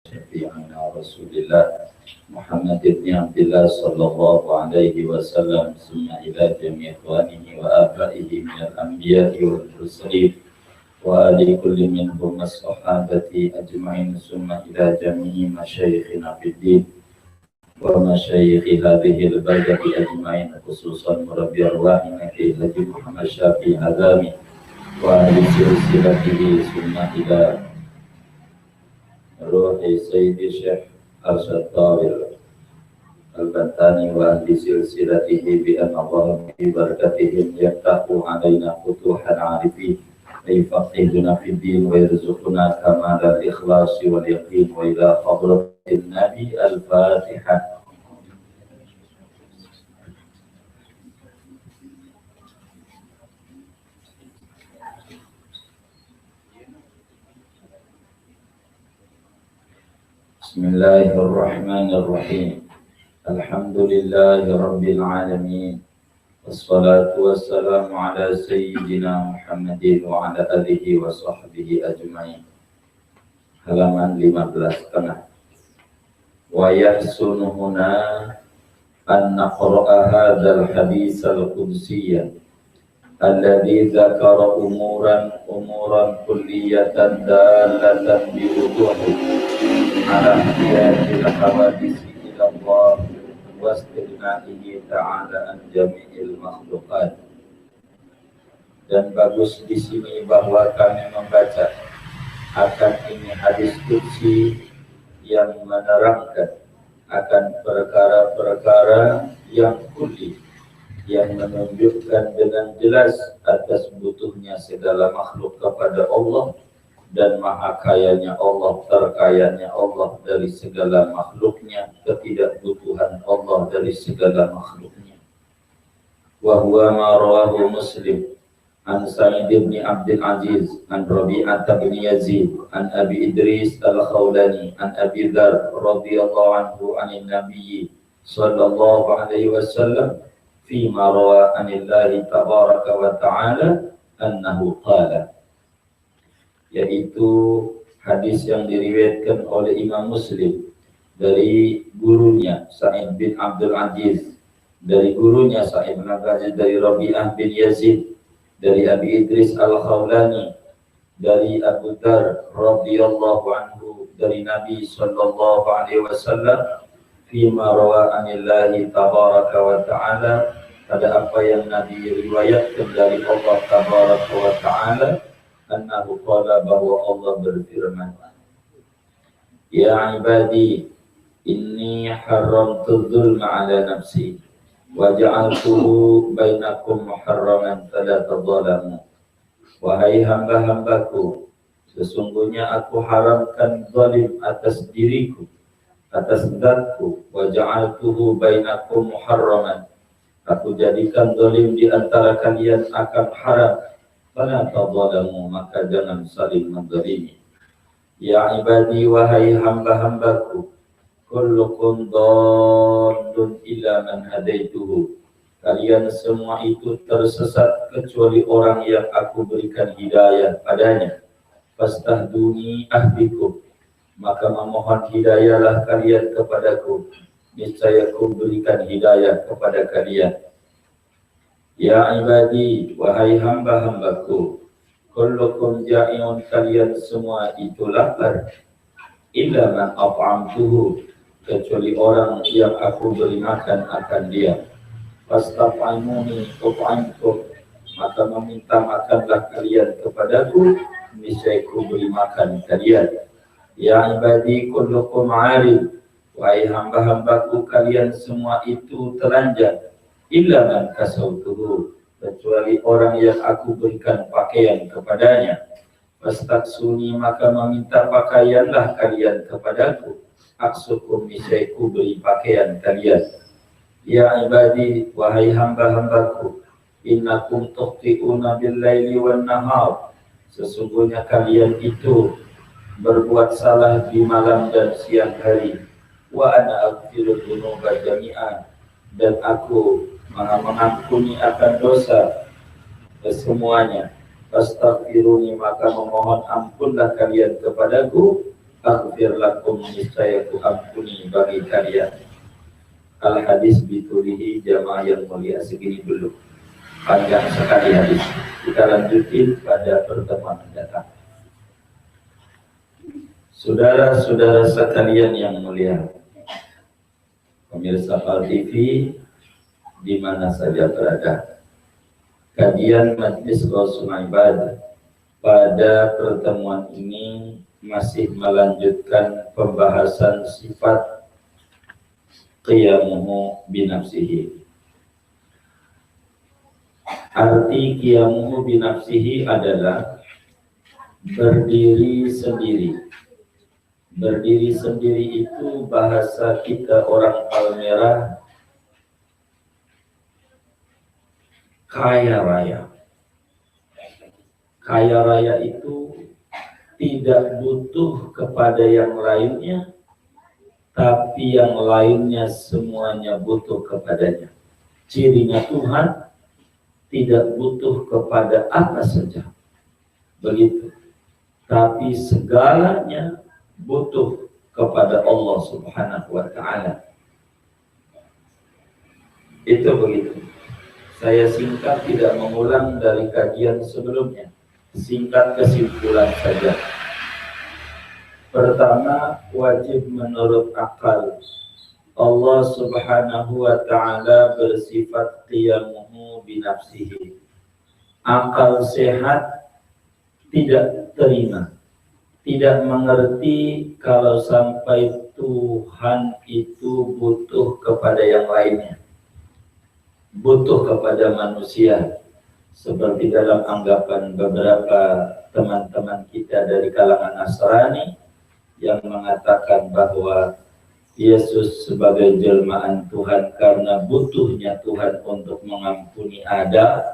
شفيعنا رسول الله محمد بن عبد الله صلى الله عليه وسلم ثم إلى جميع إخوانه وآبائه من الأنبياء والمرسلين وآل كل منهم الصحابة أجمعين ثم إلى جميع مشايخنا في الدين ومشايخ هذه البلدة أجمعين خصوصا مربي أرواحنا في الحاج محمد شافي هذامي وأهل سلسلته ثم إلى روح سيدي الشيخ أرشد طاهر البنتاني وأهل سلسلته بأن الله ببركتهم يفتح علينا فتوح العارفين ويفقهنا في الدين ويرزقنا كمال الإخلاص واليقين وإلى حضرة النبي الفاتحة. بسم الله الرحمن الرحيم. الحمد لله رب العالمين والصلاة والسلام على سيدنا محمد وعلى آله وصحبه أجمعين. Halaman 15 tengah. Wa yahsunu huna an naqra'a hadzal hadits al-qudsiyya alladhi dzakara umuran kulliyatan dalatan bi wuduhi ala ihtiyatil hawadisi ila Allah wa istighnaihi ta'ala an jami'il makhluqat. Dan bagus di sini bahwa kami membaca akan ini hadis qudsi yang menerangkan akan perkara-perkara yang kulli yang menunjukkan dengan jelas atas butuhnya segala makhluk kepada Allah dan maha kayanya Allah, terkayanya Allah dari segala makhluknya, ketidakbutuhan Allah dari segala makhluknya. Wa huwa ma rawahu Muslim an Sa'id bin Abdul Aziz an Rabi'ah bin Yazid an Abi Idris al-Khawlani an Abi Dzar radhiyallahu anhu anin Nabi sallallahu alaihi wasallam fima rawa anillahi tabaraka wa ta'ala annahu qala, yaitu hadis yang diriwayatkan oleh Imam Muslim dari gurunya Sa'id bin Abdul Aziz, dari gurunya Sa'id bin Abdul Aziz, dari Rabi'ah bin Yazid, dari Abi Idris al-Khawlani, dari Abu Dzar radhiyallahu anhu, dari Nabi sallallahu alaihi wasallam fima rawa anillahi tabaraka wa ta'ala, pada apa yang Nabi riwayatkan dari Allah tabaraka wa ta'ala, annahu qala, bahwa Allah berfirman, ya ibadi inni haramtu dzulma ala nafsi wa ja'altuhu bainakum muharraman fala tadzalamu. Wahai hamba-hambaku, sesungguhnya aku haramkan zalim atas diriku, atas zatku, wa ja'altuhu bainakum muharraman, aku jadikan zalim di antara kalian akan haram, fala tadzalamu, maka jangan saling menzalimi. Ya ibadi, wahai hamba-hambaku, kullukum dhallun illa man hadaituhu, kalian semua itu tersesat kecuali orang yang aku berikan hidayah padanya. Fastahduni ahdikum, maka memohon hidayahlah kalian kepadaku, niscaya aku berikan hidayah kepada kalian. Ya ibadi, wahai hamba-hambaku, kullukum ja'iun, kalian semua itu lapar, illa man at'amtuhu, kecuali orang yang aku beri makan akan dia. Fastaf'amuni ut'amkum, maka meminta makanlah kalian kepadaku, niscaya aku beri makan kalian. Ya ibadi kullukum 'arid, wahai hamba-hambaku, kalian semua itu telanjang, illa man kasautuhu, kecuali orang yang aku berikan pakaian kepadanya. Fastaksuni, maka meminta pakaianlah kalian kepadaku, aksukum, niscaya ku beri pakaian kalian. Ya ibadi, wahai hamba-hambaku, innakum tukhti'una bil-laili wan-nahar, sesungguhnya kalian itu berbuat salah di malam dan siang hari. Wa ana aghfiru dzunuba jami'an, dan aku maha mengampuni akan dosa semuanya. Fastaghfiruni, maka memohon ampunlah kalian kepadaku, aghfir lakum, niscaya ku ampuni bagi kalian. Al-hadis bitulihi, jamaah yang mulia, segini dulu. Panjang sekali hadis. Kita lanjutin pada pertemuan mendatang. Saudara-saudara sekalian yang mulia, pemirsa Fal TV di mana saja berada, kajian Majlis Rasul Ibadah pada pertemuan ini masih melanjutkan pembahasan sifat qiyamuhu binafsihi. Arti qiyamuhu binafsihi adalah berdiri sendiri. Berdiri sendiri itu bahasa kita orang Palmerah kaya raya. Kaya raya itu tidak butuh kepada yang lainnya, tapi yang lainnya semuanya butuh kepadanya. Cirinya Tuhan tidak butuh kepada apa saja, begitu. Tapi segalanya butuh kepada Allah Subhanahu wa Ta'ala. Itu begitu. Saya singkat, tidak mengulang dari kajian sebelumnya. Singkat kesimpulan saja. Pertama, wajib menurut akal. Allah Subhanahu wa Ta'ala bersifat qiyamuhu binafsihi. Akal sehat tidak terima, tidak mengerti kalau sampai Tuhan itu butuh kepada yang lainnya, butuh kepada manusia. Seperti dalam anggapan beberapa teman-teman kita dari kalangan Nasrani yang mengatakan bahwa Yesus sebagai jelmaan Tuhan karena butuhnya Tuhan untuk mengampuni Adam,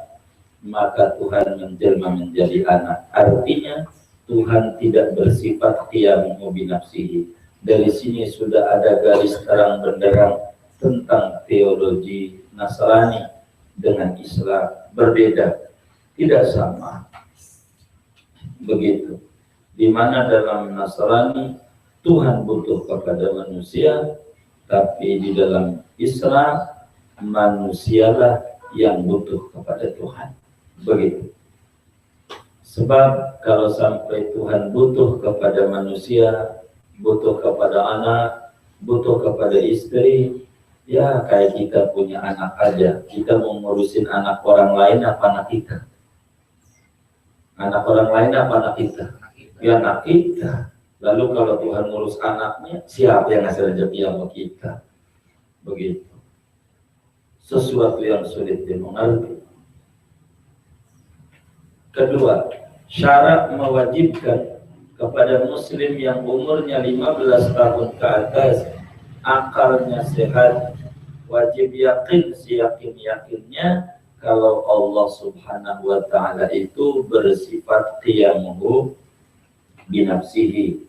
maka Tuhan menjelma menjadi anak. Artinya Tuhan tidak bersifat qiyamuhu binafsihi. Dari sini sudah ada garis terang benderang tentang teologi Nasrani dengan Islam berbeda, tidak sama. Begitu. Di mana dalam Nasrani Tuhan butuh kepada manusia, tapi di dalam Islam manusialah yang butuh kepada Tuhan. Begitu. Sebab kalau sampai Tuhan butuh kepada manusia, butuh kepada anak, butuh kepada istri, ya kayak kita punya anak aja. Kita mau ngurusin anak orang lain apa anak kita? Anak orang lain apa anak kita? Ya anak kita. Lalu kalau Tuhan ngurus anaknya, siapa yang ngasih rezeki sama kita? Begitu. Sesuatu yang sulit dimengerti. Kedua, syarat mewajibkan kepada muslim yang umurnya 15 tahun ke atas, akalnya sehat, wajib yakin seyakin-yakinnya kalau Allah Subhanahu wa Ta'ala itu bersifat qiyamuhu binafsihi.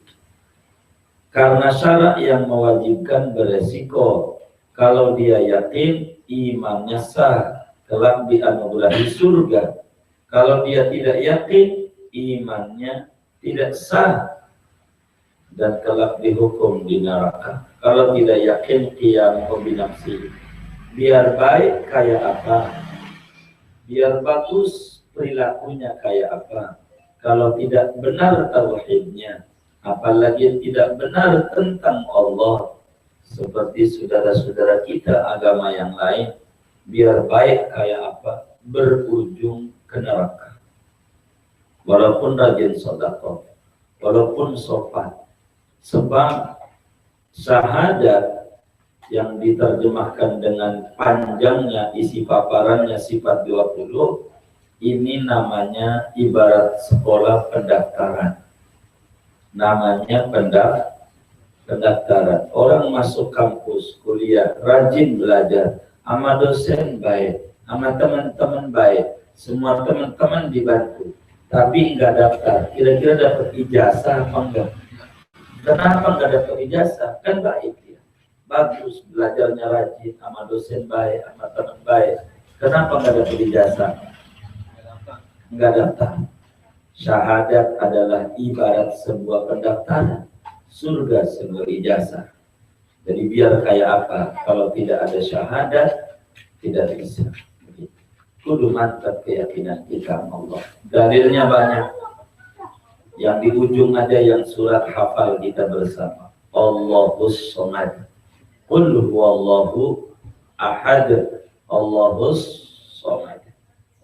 Karena syarat yang mewajibkan beresiko. Kalau dia yakin, imannya sah, kelak dianugerahi surga. Kalau dia tidak yakin, imannya tidak sah dan kelak dihukum di neraka. Kalau tidak yakin, qiyamuhu binafsihi. Biar baik kayak apa, biar bagus perilakunya kayak apa, kalau tidak benar tauhidnya, apalagi tidak benar tentang Allah, seperti saudara-saudara kita agama yang lain, biar baik kayak apa, berujung ke neraka. Walaupun rajin sedekah, walaupun sopan. Sebab syahadat yang diterjemahkan dengan panjangnya isi paparannya sifat 20, ini namanya ibarat sekolah pendaftaran. Namanya pendaftaran. Orang masuk kampus, kuliah, rajin belajar, sama dosen baik, sama teman-teman baik, semua teman-teman dibantu, tapi nggak daftar. Kira-kira dapat ijazah apa enggak? Kenapa nggak dapat ijazah? Kan baik ya, bagus, belajarnya rajin, sama dosen baik, sama teman baik. Kenapa nggak dapat ijazah? Nggak daftar. Syahadat adalah ibarat sebuah pendaftaran. surga sebuah ijazah. Jadi biar kayak apa, kalau tidak ada syahadat tidak bisa. Kudu mantap keyakinan kita Allah. Dalilnya banyak. Yang di ujung ada yang surat hafal kita bersama. Allahus somad. Qul huwallahu ahad. Allahus somad.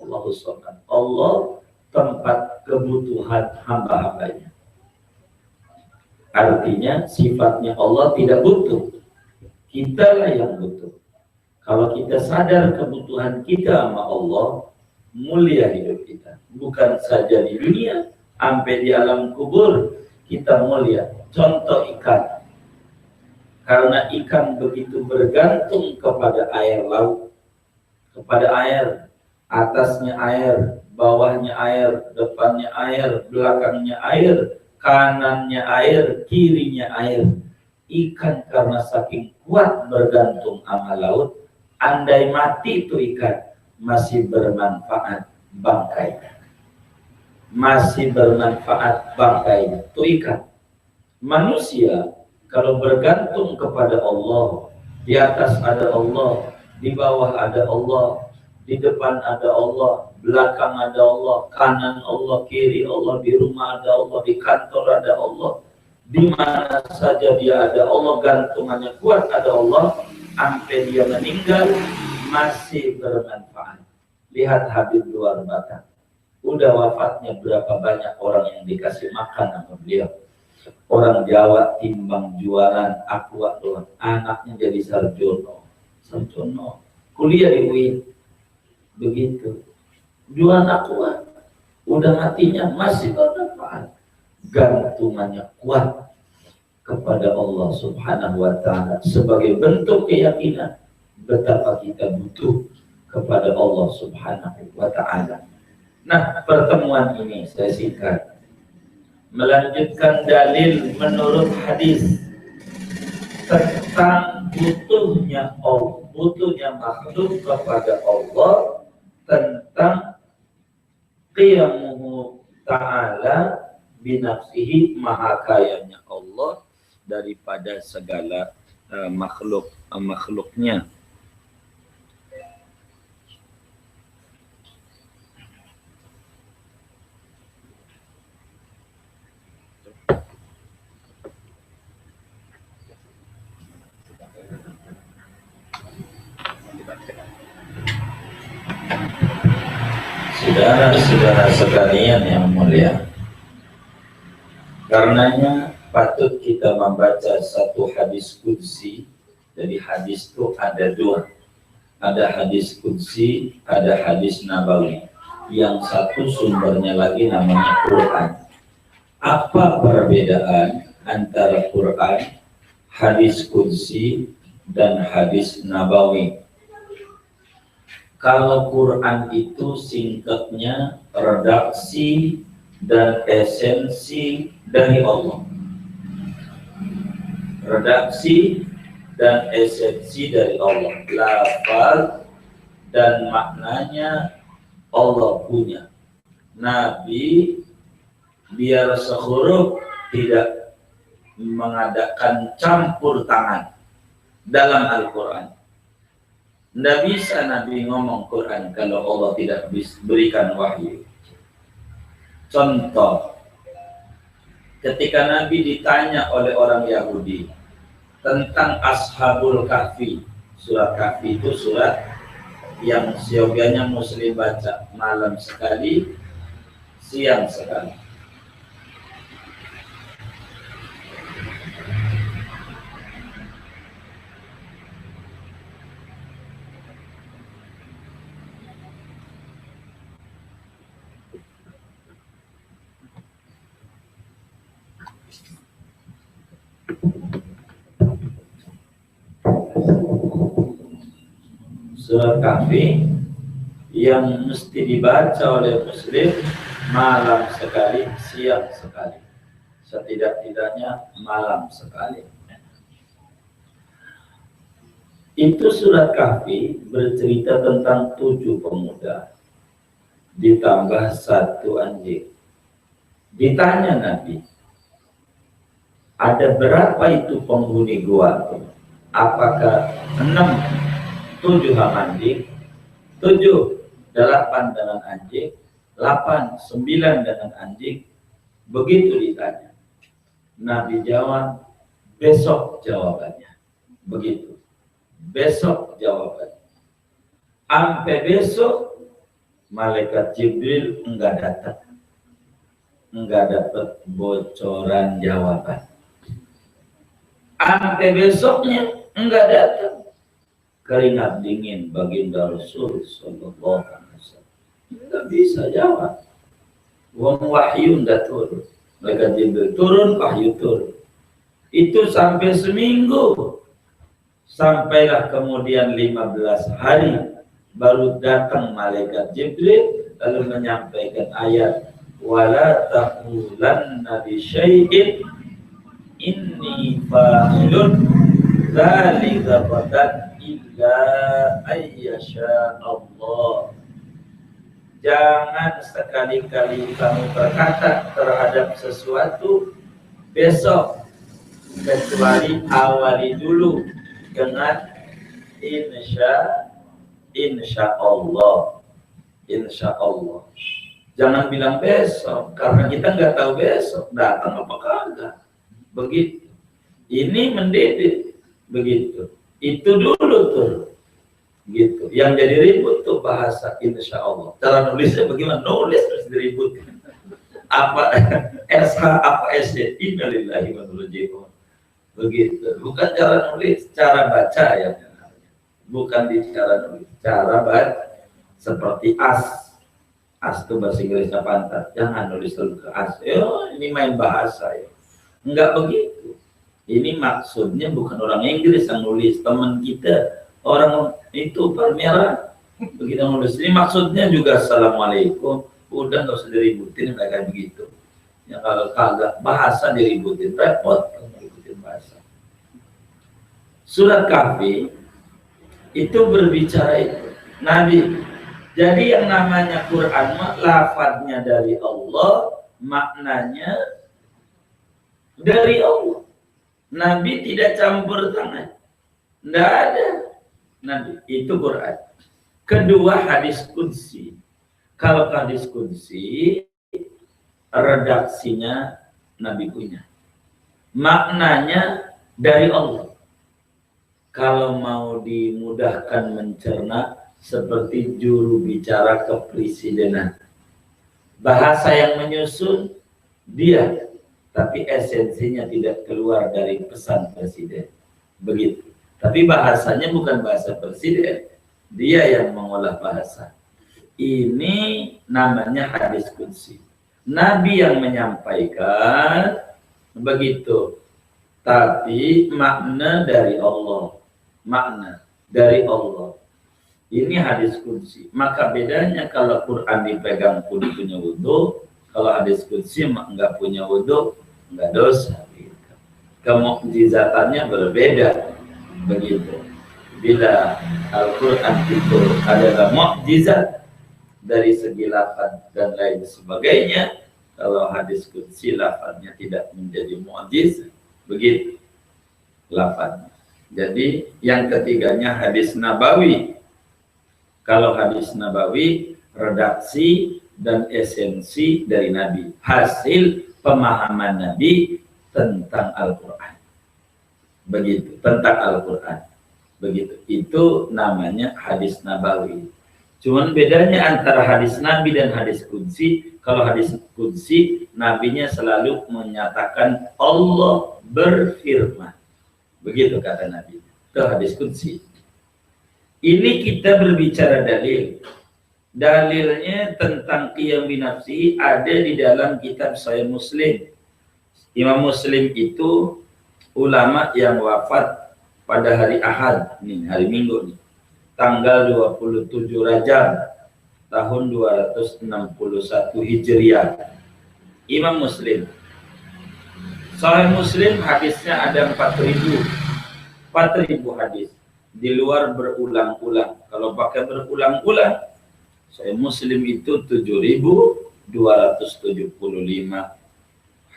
Allahus somad. Allah tempat kebutuhan hamba-hambanya. Artinya sifatnya Allah tidak butuh. Kitalah yang butuh. Kalau kita sadar kebutuhan kita sama Allah, mulia hidup kita. Bukan saja di dunia, sampai di alam kubur kita mulia. Contoh ikan. Karena ikan begitu bergantung kepada air laut, kepada air, atasnya air, bawahnya air, depannya air, belakangnya air, kanannya air, kirinya air. Ikan karena saking kuat bergantung sama laut, andai mati itu ikan masih bermanfaat bangkainya. Masih bermanfaat bangkainya itu ikan. Manusia kalau bergantung kepada Allah, di atas ada Allah, di bawah ada Allah, di depan ada Allah, belakang ada Allah, kanan Allah, kiri Allah, di rumah ada Allah, di kantor ada Allah, di mana saja dia ada Allah, gantungannya kuat ada Allah, sampai dia meninggal masih bermanfaat. Lihat Habib luar batang, udah wafatnya berapa banyak orang yang dikasih makan sama beliau. Orang Jawa timbang jualan aqua doang, anaknya jadi sarjono, kuliah di UIN, begitu. Jualan aqua, udah matinya masih bermanfaat. Gantungannya kuat kepada Allah Subhanahu wa Ta'ala sebagai bentuk keyakinan betapa kita butuh kepada Allah Subhanahu wa Ta'ala. Nah, pertemuan ini saya singkat melanjutkan dalil menurut hadis tentang butuhnya makhluk kepada Allah, tentang qiyamuhu ta'ala binafsihi, maha kayanya Allah daripada segala makhluknya. Saudara-saudara sekalian yang mulia, karenanya patut kita membaca satu hadis qudsi. Jadi hadis itu ada dua, ada hadis qudsi, ada hadis nabawi. Yang satu sumbernya lagi namanya Quran. Apa perbedaan antara Quran, hadis qudsi, dan hadis nabawi? Kalau Quran itu singkatnya redaksi dan esensi dari Allah. Redaksi dan esensi dari Allah. Lafaz dan maknanya Allah punya. Nabi biar sehuruf tidak mengadakan campur tangan dalam Al-Quran. Tidak bisa Nabi ngomong Quran kalau Allah tidak berikan wahyu. Contoh, ketika Nabi ditanya oleh orang Yahudi tentang Ashabul Kahfi. Surat Kahfi itu surat yang siogianya Muslim baca malam sekali, siang sekali. Surat Kahfi yang mesti dibaca oleh Muslim malam sekali, siang sekali, setidak-tidaknya malam sekali. Itu surat Kahfi bercerita tentang 7 pemuda ditambah 1 anjing. Ditanya Nabi, Ada berapa itu penghuni gua? Apakah 6, 7 anjing, 7, 8 dengan anjing, 8, 9 dengan anjing? Begitu ditanya. Nabi jawab, besok jawabannya. Begitu. Besok jawabannya. Sampai besok malaikat Jibril enggak datang. Enggak dapat bocoran jawaban. Sampai besoknya enggak datang. Keringat dingin baginda Rasul sallallahu alaihi wasallam. Enggak bisa jawab. Wahyu enggak turun. Malaikat Jibril turun, wahyu turun. Itu sampai seminggu. Sampailah kemudian 15 hari baru datang malaikat Jibril lalu menyampaikan ayat wala taqulanna bi syai'in inni fa'ilun dzalika qadan illa ayyasha Allah. Jangan sekali-kali kamu berkata terhadap sesuatu besok, kecuali awali dulu dengan insya Allah. Jangan bilang besok, karena kita nggak tahu besok datang apa kagak. Begitu. Ini mendidik. Begitu. Itu dulu tuh. Gitu. Yang jadi ribut tuh bahasa insya Allah. Cara nulisnya bagaimana? Nulis terus diribut. Apa SH apa SD? Innalillahi wa inna ilaihi raji'un. Begitu. Bukan cara nulis, cara baca ya. Bukan di cara nulis, cara baca seperti as itu bahasa Inggrisnya pantat, jangan nulis dulu ke as. Ini main bahasa ya. Enggak begitu. Ini maksudnya bukan orang Inggris yang nulis, teman kita orang itu Palmera begitu nulis. Ini maksudnya juga assalamualaikum. Udah nggak usah diributin kayak begitu. Ya kalau kagak bahasa diributin repot, diributin bahasa. Surat Kahfi itu berbicara itu Nabi. Jadi yang namanya Quran lafadznya dari Allah, maknanya dari Allah. Nabi tidak campur tangan. Tidak ada. Nabi itu Quran. Kedua hadis qudsi. Kalau hadis qudsi redaksinya Nabi punya. Maknanya dari Allah. Kalau mau dimudahkan mencerna seperti juru bicara kepresidenan. Bahasa yang menyusun dia, tapi esensinya tidak keluar dari pesan presiden. Begitu. Tapi bahasanya bukan bahasa presiden. Dia yang mengolah bahasa. Ini namanya hadis qudsi. Nabi yang menyampaikan begitu. Tapi makna dari Allah. Makna dari Allah. Ini hadis qudsi. Maka bedanya kalau Quran dipegang pun punya wudu, kalau hadis qudsi enggak punya wudu, enggak dosa. Kemukjizatannya berbeda. Begitu. Bila Al-Quran itu adalah mukjizat dari segi lafaz dan lain sebagainya, kalau hadis qudsi lafaznya tidak menjadi mukjizat. Begitu lafaznya. Jadi yang ketiganya hadis nabawi. Kalau hadis nabawi, redaksi dan esensi dari Nabi. Hasil pemahaman Nabi tentang Al-Quran. Begitu, tentang Al-Quran. Begitu, itu namanya hadis nabawi. Cuman bedanya antara hadis Nabi dan hadis qudsi, kalau hadis qudsi, Nabinya selalu menyatakan Allah berfirman. Begitu kata Nabi. Itu hadis qudsi. Ini kita berbicara dalil. Dalilnya tentang qiyam binafsi ada di dalam kitab Sahih Muslim. Imam Muslim itu ulama yang wafat pada hari Ahad, nih, hari Minggu nih. Tanggal 27 Rajab tahun 261 Hijriah. Imam Muslim. Sahih Muslim hadisnya ada 4.000 hadis. Di luar berulang-ulang. Kalau pakai berulang-ulang, Sahih Muslim itu 7.275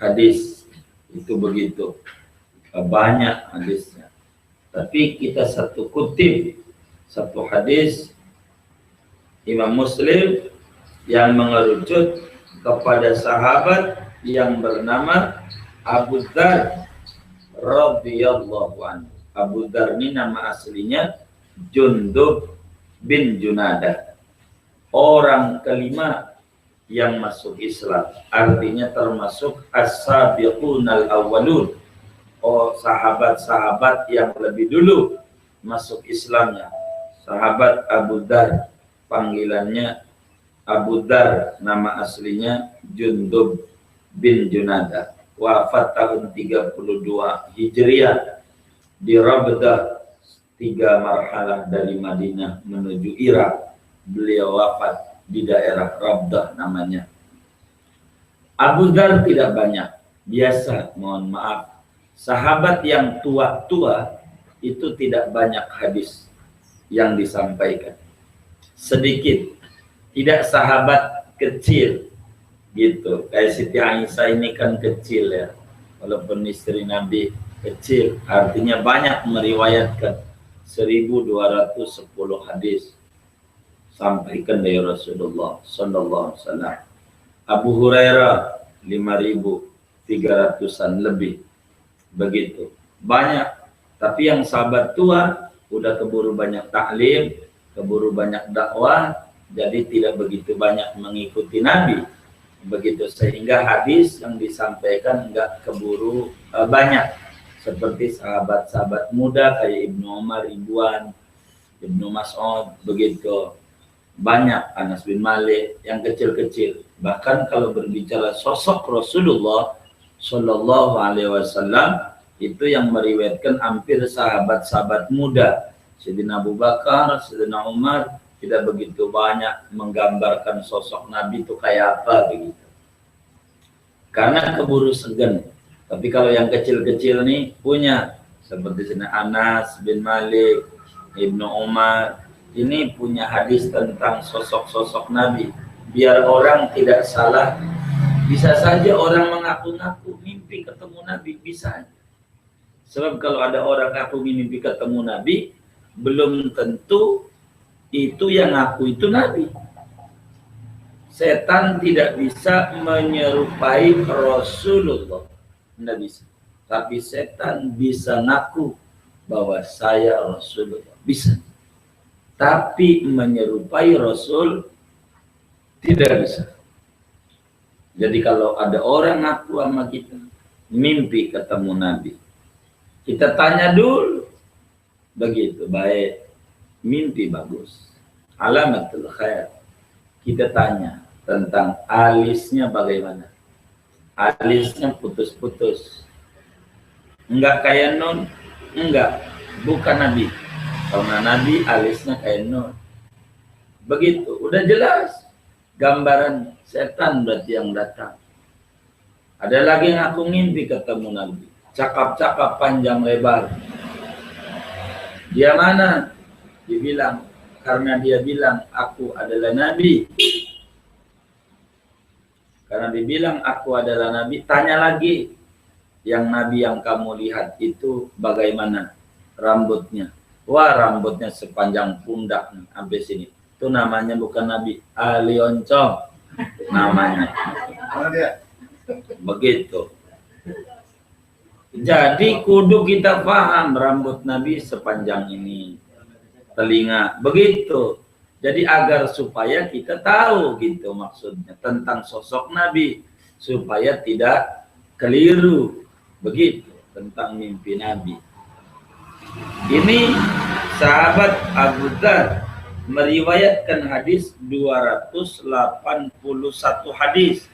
hadis Itu begitu banyak hadisnya. Tapi kita satu kutip satu hadis Imam Muslim yang mengerucut kepada sahabat yang bernama Abu Dzar radhiyallahu anhu. Abu Dzar ini nama aslinya Jundub bin Junadah. Orang kelima yang masuk Islam, artinya termasuk as-sabiqunal awwalun. Oh, sahabat-sahabat yang lebih dulu masuk Islamnya. Sahabat Abu Dzar, panggilannya Abu Dzar, nama aslinya Jundub bin Junadah. Wafat tahun 32 Hijriah di Rabdah, 3 marhalah dari Madinah menuju Irak. Beliau wafat di daerah Rabdah namanya. Abu Dzar tidak banyak, biasa, mohon maaf. Sahabat yang tua-tua itu tidak banyak hadis yang disampaikan. Sedikit. Tidak sahabat kecil gitu. Kayak Siti Aisyah ini kan kecil ya. Walaupun istri Nabi kecil, artinya banyak meriwayatkan 1210 hadis sampaikan dari Rasulullah sallallahu alaihi wasallam. Abu Hurairah 5.300-an lebih. Begitu. Banyak. Tapi yang sahabat tua udah keburu banyak taklim, keburu banyak dakwah, jadi tidak begitu banyak mengikuti Nabi. Begitu, sehingga hadis yang disampaikan enggak keburu banyak. Seperti sahabat-sahabat muda kayak Ibnu Umar, Ridwan, Ibnu Mas'ud, begitu. Banyak, Anas bin Malik, yang kecil-kecil. Bahkan kalau berbicara sosok Rasulullah Sallallahu Alaihi Wasallam, itu yang meriwayatkan hampir sahabat-sahabat muda. Sayyidina Abu Bakar, Sayyidina Umar, tidak begitu banyak menggambarkan sosok Nabi itu kayak apa begitu. Karena keburu segan. Tapi kalau yang kecil-kecil nih punya, seperti Sayyidina Anas bin Malik, Ibnu Umar, ini punya hadis tentang sosok-sosok Nabi. Biar orang tidak salah. Bisa saja orang mengaku-ngaku mimpi ketemu Nabi, bisa. Sebab kalau ada orang ngaku mimpi ketemu Nabi, belum tentu itu yang ngaku itu Nabi. Setan tidak bisa menyerupai Rasulullah, tidak bisa. Tapi setan bisa ngaku bahwa saya Rasulullah, bisa. Tapi menyerupai Rasul tidak bisa. Jadi kalau ada orang ngaku sama kita mimpi ketemu Nabi, kita tanya dulu. Begitu, baik. Mimpi bagus. Alamatul khair. Kita tanya tentang alisnya bagaimana. Alisnya putus-putus. Enggak kayak Nun? Enggak. Bukan Nabi. Karena Nabi alisnya kayak Nun. Begitu. Udah jelas. Gambaran setan berarti yang datang. Ada lagi yang aku mimpi ketemu Nabi. Cakap-cakap panjang lebar. Dia mana? Dia bilang, karena dia bilang aku adalah Nabi. Karena dia bilang aku adalah Nabi, tanya lagi. Yang Nabi yang kamu lihat itu bagaimana rambutnya? Wah, rambutnya sepanjang pundak sampai sini. Itu namanya bukan Nabi, Ali Oncom namanya. Begitu. Jadi kudu kita paham rambut Nabi sepanjang ini, telinga, begitu. Jadi agar supaya kita tahu gitu maksudnya tentang sosok Nabi, supaya tidak keliru, begitu tentang mimpi Nabi. Ini sahabat Abu Dzar meriwayatkan hadis 281 hadis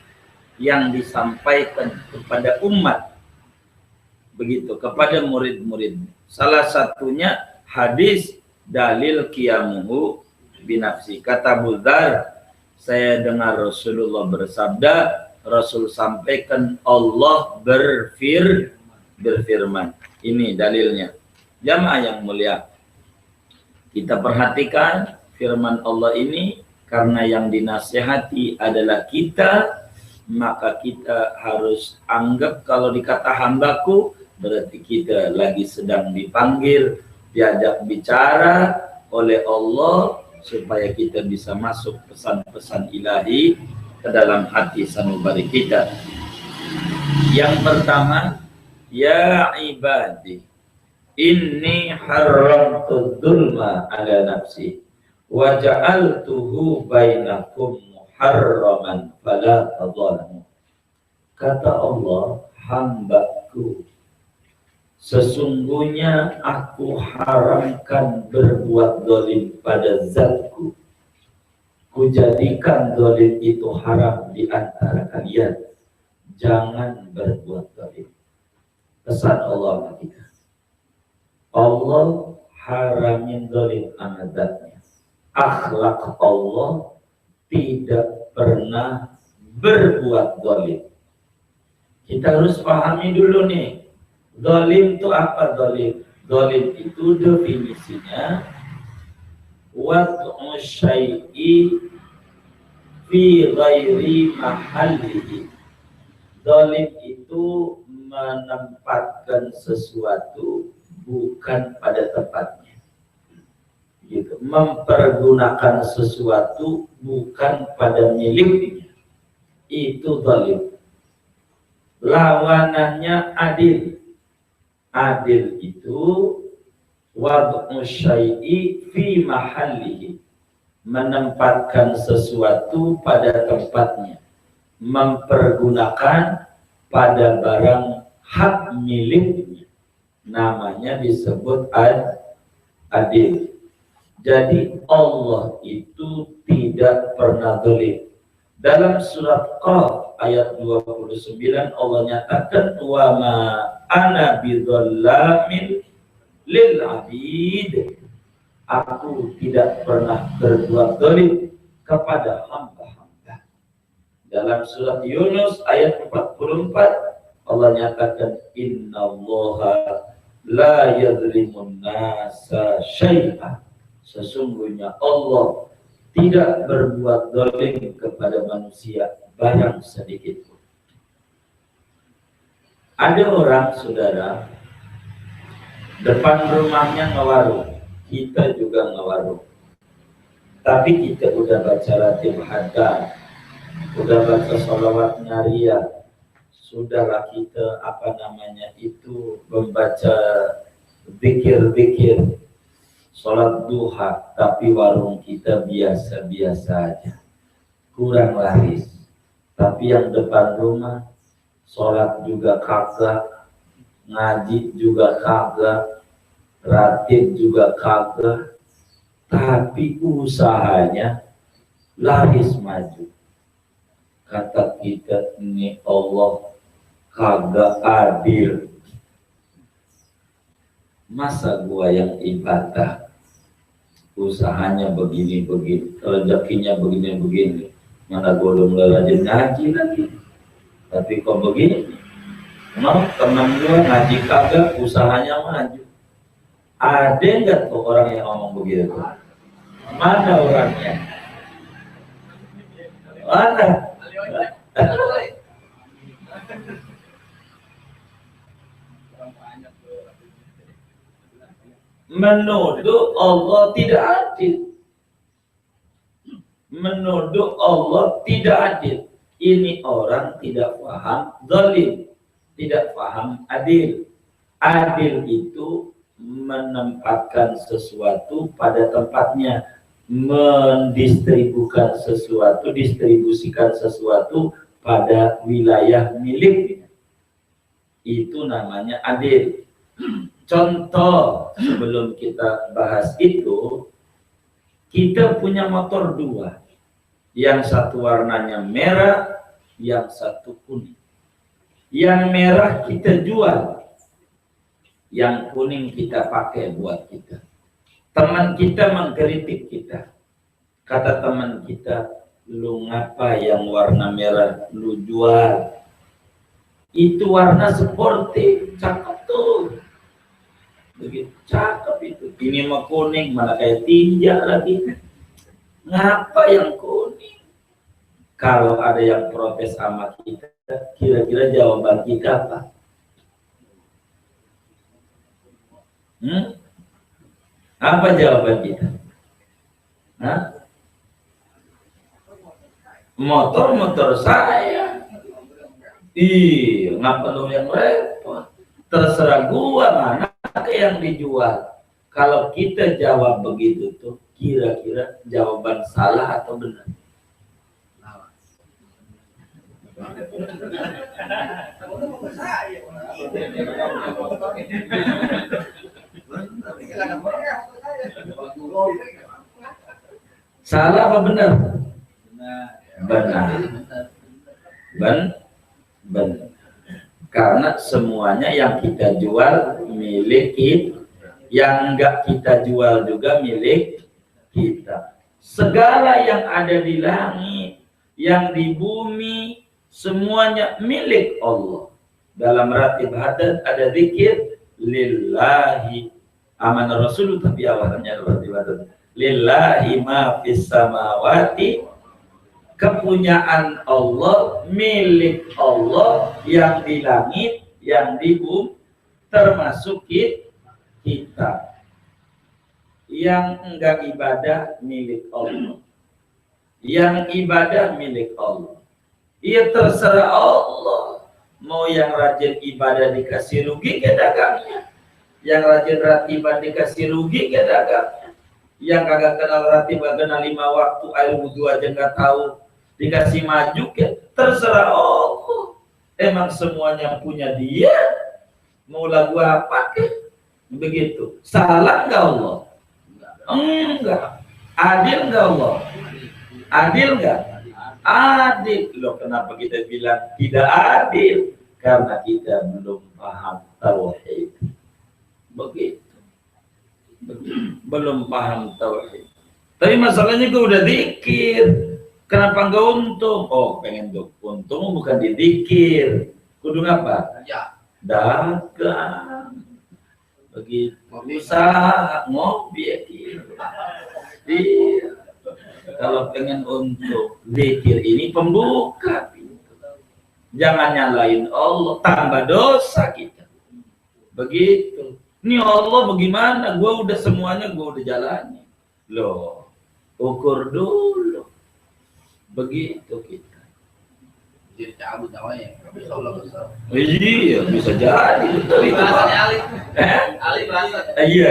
yang disampaikan kepada umat. Begitu, kepada murid-murid. Salah satunya hadis dalil qiyamuhu binafsi. Kata Abu Dzar, saya dengar Rasulullah bersabda, Rasul sampaikan Allah berfirman. Ini dalilnya. Jamaah yang mulia, kita perhatikan firman Allah ini, karena yang dinasihati adalah kita, maka kita harus anggap kalau dikata hambaku, berarti kita lagi sedang dipanggil, diajak bicara oleh Allah supaya kita bisa masuk pesan-pesan ilahi ke dalam hati sanubari kita. Yang pertama, ya ibadi, inni haramtu dzulma ala nafsi wa ja'altuhu bainakum muharraman fala tadzalamu. Kata Allah, hambaku, sesungguhnya aku haramkan berbuat zalim pada zatku. Kujadikan zalim itu haram di antara kalian. Jangan berbuat zalim. Pesan Allah bagi kita. Allah haramin zalim sama zatnya. Akhlak Allah tidak pernah berbuat zalim. Kita harus pahami dulu nih, zalim itu apa zalim? Zalim itu definisinya wad'u syai'i fi ghairi mahallihi. Zalim itu menempatkan sesuatu bukan pada tempatnya, gitu. Mempergunakan sesuatu bukan pada miliknya, itu zalim. Lawanannya adil. Adil itu wad'u syai'i fi mahallihi, menempatkan sesuatu pada tempatnya, mempergunakan pada barang hak miliknya, namanya disebut adil. Jadi Allah itu tidak pernah zalim. Dalam surat Qaf ayat 29 Allah nyatakan wa ma ana bidzallamin lil abid. Aku tidak pernah berbuat zalim kepada hamba-hamba. Dalam surat Yunus ayat 44 Allah nyatakan innallaha la yadzlimun nasa syai'an. Sesungguhnya Allah tidak berbuat zalim kepada manusia barang sedikit pun. Ada orang, saudara, depan rumahnya ngewarung, kita juga ngewarung. Tapi kita udah baca Ratib Haddad, udah baca sholawat Nariyah, sudahlah kita membaca zikir-zikir, sholat duha, tapi warung kita biasa-biasa aja, kurang laris. Tapi yang depan rumah sholat juga kagak, ngaji juga kagak, ratib juga kagak, tapi usahanya laris maju. Kata kita, ini Allah kagak adil. Masa gua yang ibadah usahanya begini-begini, rezekinya begini-begini, mana gua udah mulai rajin ngaji lagi, tapi kok begini? Mau teman gua ngaji kagak, usahanya maju. Ada nggak tuh orang yang ngomong begitu? Mana orangnya? Mana? Menuduh Allah tidak adil. Menuduh Allah tidak adil. Ini orang tidak paham zalim, tidak paham adil. Adil itu menempatkan sesuatu pada tempatnya, mendistribusikan sesuatu pada wilayah miliknya. Itu namanya adil. Contoh, sebelum kita bahas itu, kita punya motor dua. Yang satu warnanya merah, yang satu kuning. Yang merah kita jual, yang kuning kita pakai buat kita. Teman kita mengkritik kita. Kata teman kita, lu ngapa yang warna merah lu jual? Itu warna sportif, cakep tuh. Begitu cakep itu. Ini mah kuning, malah kayak tinja lagi. Ngapa yang kuning? Kalau ada yang protes sama kita, kira-kira jawaban kita apa? Apa jawaban kita? Hah? Motor saya. Iya, ngapa lu yang repot? Terserah gua mana yang dijual. Kalau kita jawab begitu tuh, kira-kira jawaban salah atau benar? Salah apa benar? Benar. Benar. Karena semuanya yang kita jual milik kita, yang enggak kita jual juga milik kita. Segala yang ada di langit, yang di bumi, semuanya milik Allah. Dalam ratib hadat ada zikir lillahi amanah rasul, tapi awalnya ratib hadat lillahi ma fis samawati, kepunyaan Allah, milik Allah yang di langit, yang di bumi, termasuk kita. Yang enggak ibadah milik Allah, yang ibadah milik Allah. Ia terserah Allah. Mau yang rajin ibadah dikasih rugi ke dagangnya, yang rajin ratiban dikasih rugi ke dagangnya, yang kagak kenal ratiban kenal 5 waktu air wudhu aja nggak tahu dikasih maju ke, terserah Allah. Emang semuanya punya dia, mau lagu apa ke? Begitu. Salah nggak Allah? Enggak. Adil nggak Allah? Adil nggak? Adil. Loh, kenapa kita bilang tidak adil? Karena kita belum paham tauhid. Begitu. Belum paham tauhid. Tapi masalahnya gue udah zikir. Kenapa nggak untung? Oh, pengen untung bukan dizikir. Kudu apa? Ya. Dagang. Begitu. Usaha ngopi. Iya. Kalau pengen untung, zikir ini pembuka pintu. Jangan nyalain Allah, tambah dosa kita. Begitu. Ini Allah bagaimana? Gua udah semuanya, gua udah jalani. Loh, ukur dulu. Begitu kita. Jadi cabut namanya. Iya, bisa jadi. Betul itu. Ali berasa. Iya.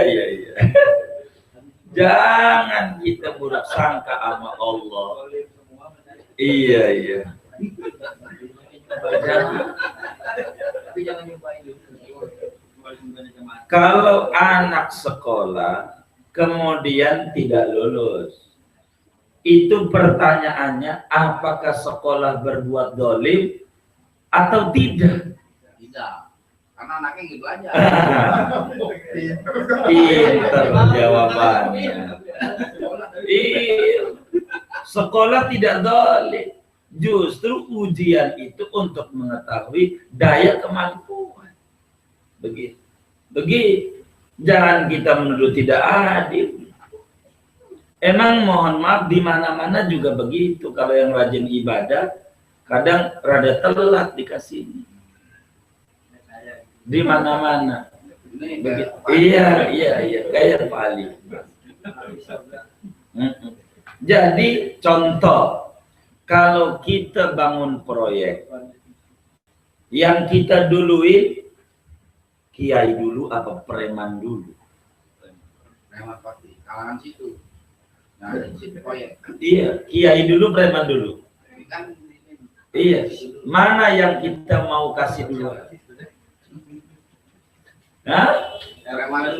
Jangan kita buruk sangka sama Allah. Iya. Kalau anak sekolah kemudian tidak lulus, itu pertanyaannya apakah sekolah berbuat dolim atau tidak? Tidak. Karena anaknya gitu aja. Pinter jawabannya. Iya. Sekolah tidak dolim. Justru ujian itu untuk mengetahui daya kemampuan. Begitu. Jangan kita menuduh tidak adil. Emang mohon maaf di mana-mana juga begitu. Kalau yang rajin ibadah kadang rada telat dikasih. Di mana-mana. Iya, kayak Pak Ali. Jadi contoh, kalau kita bangun proyek, yang kita duluin kiai dulu apa preman dulu? Preman pasti, kalangan situ. Nah, proyek. Iya, kiai dulu, preman dulu. Iya, mana yang kita mau kasih dulu? Hah? Preman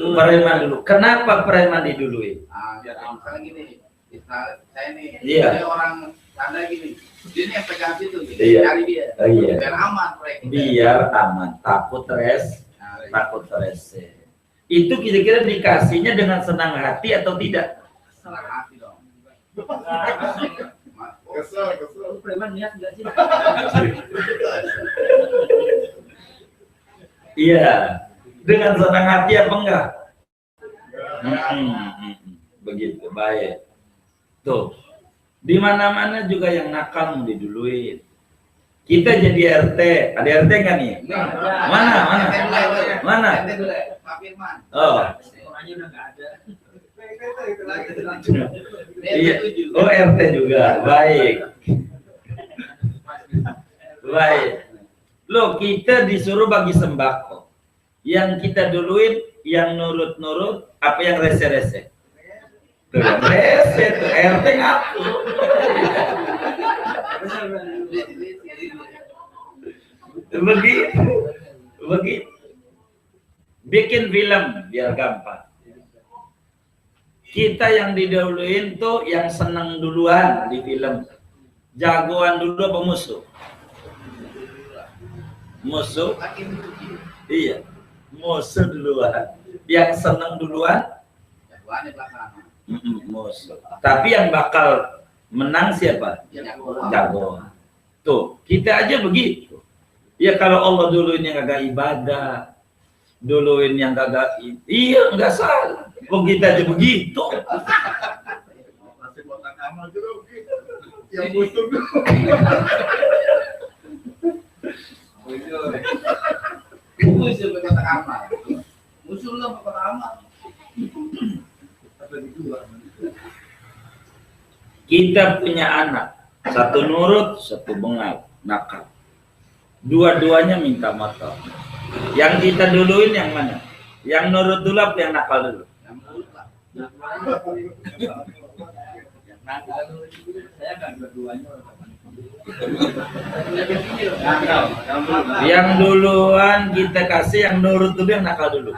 dulu. Kenapa preman diduluin? Biar misalnya gini, saya nih, saya orang tanda gini, dia nih yang pegang situ, cari dia. Iya. Biar aman proyek. Biar aman, takut rese. Itu kira-kira dikasihnya dengan senang hati atau tidak? Senang hati dong. Kesel. Preman niat nggak sih? Iya. Dengan senang hati apa enggak? Begitu, baik. Tuh. Di mana-mana juga yang nakal mau diduluin. Kita jadi RT, ada RT nggak nih? Mana? Pak Firman. Oh. Orangnya udah nggak ada. Iya. Oh, RT juga. Baik. Loh, kita disuruh bagi sembako. Yang kita duluin, yang nurut-nurut, apa yang rese-rese? Tuh, rese tuh, RT ngaku. Begitu. Bikin film biar gampang. Kita yang didahuluin tuh yang seneng duluan di film. Jagoan dulu apa musuh? Musuh. Iya. Musuh duluan. Yang seneng duluan? Musuh. Tapi yang bakal menang siapa? Jagoan. Tuh, kita aja begitu. Ya kalau Allah duluin yang agak ibadah, duluin yang kagak, iya nggak salah. Kok kita aja begitu? Yang musuh musuh kotak amal. Musuh lo kotak amal. Kita punya anak, satu nurut, satu bengal, nakal. Dua-duanya minta motor. Yang kita duluin yang mana? Yang nurut dulu apa yang nakal dulu? Yang nurut lah. Saya kan dua-duanya. Yang duluan kita kasih yang nurut dulu, yang nakal dulu.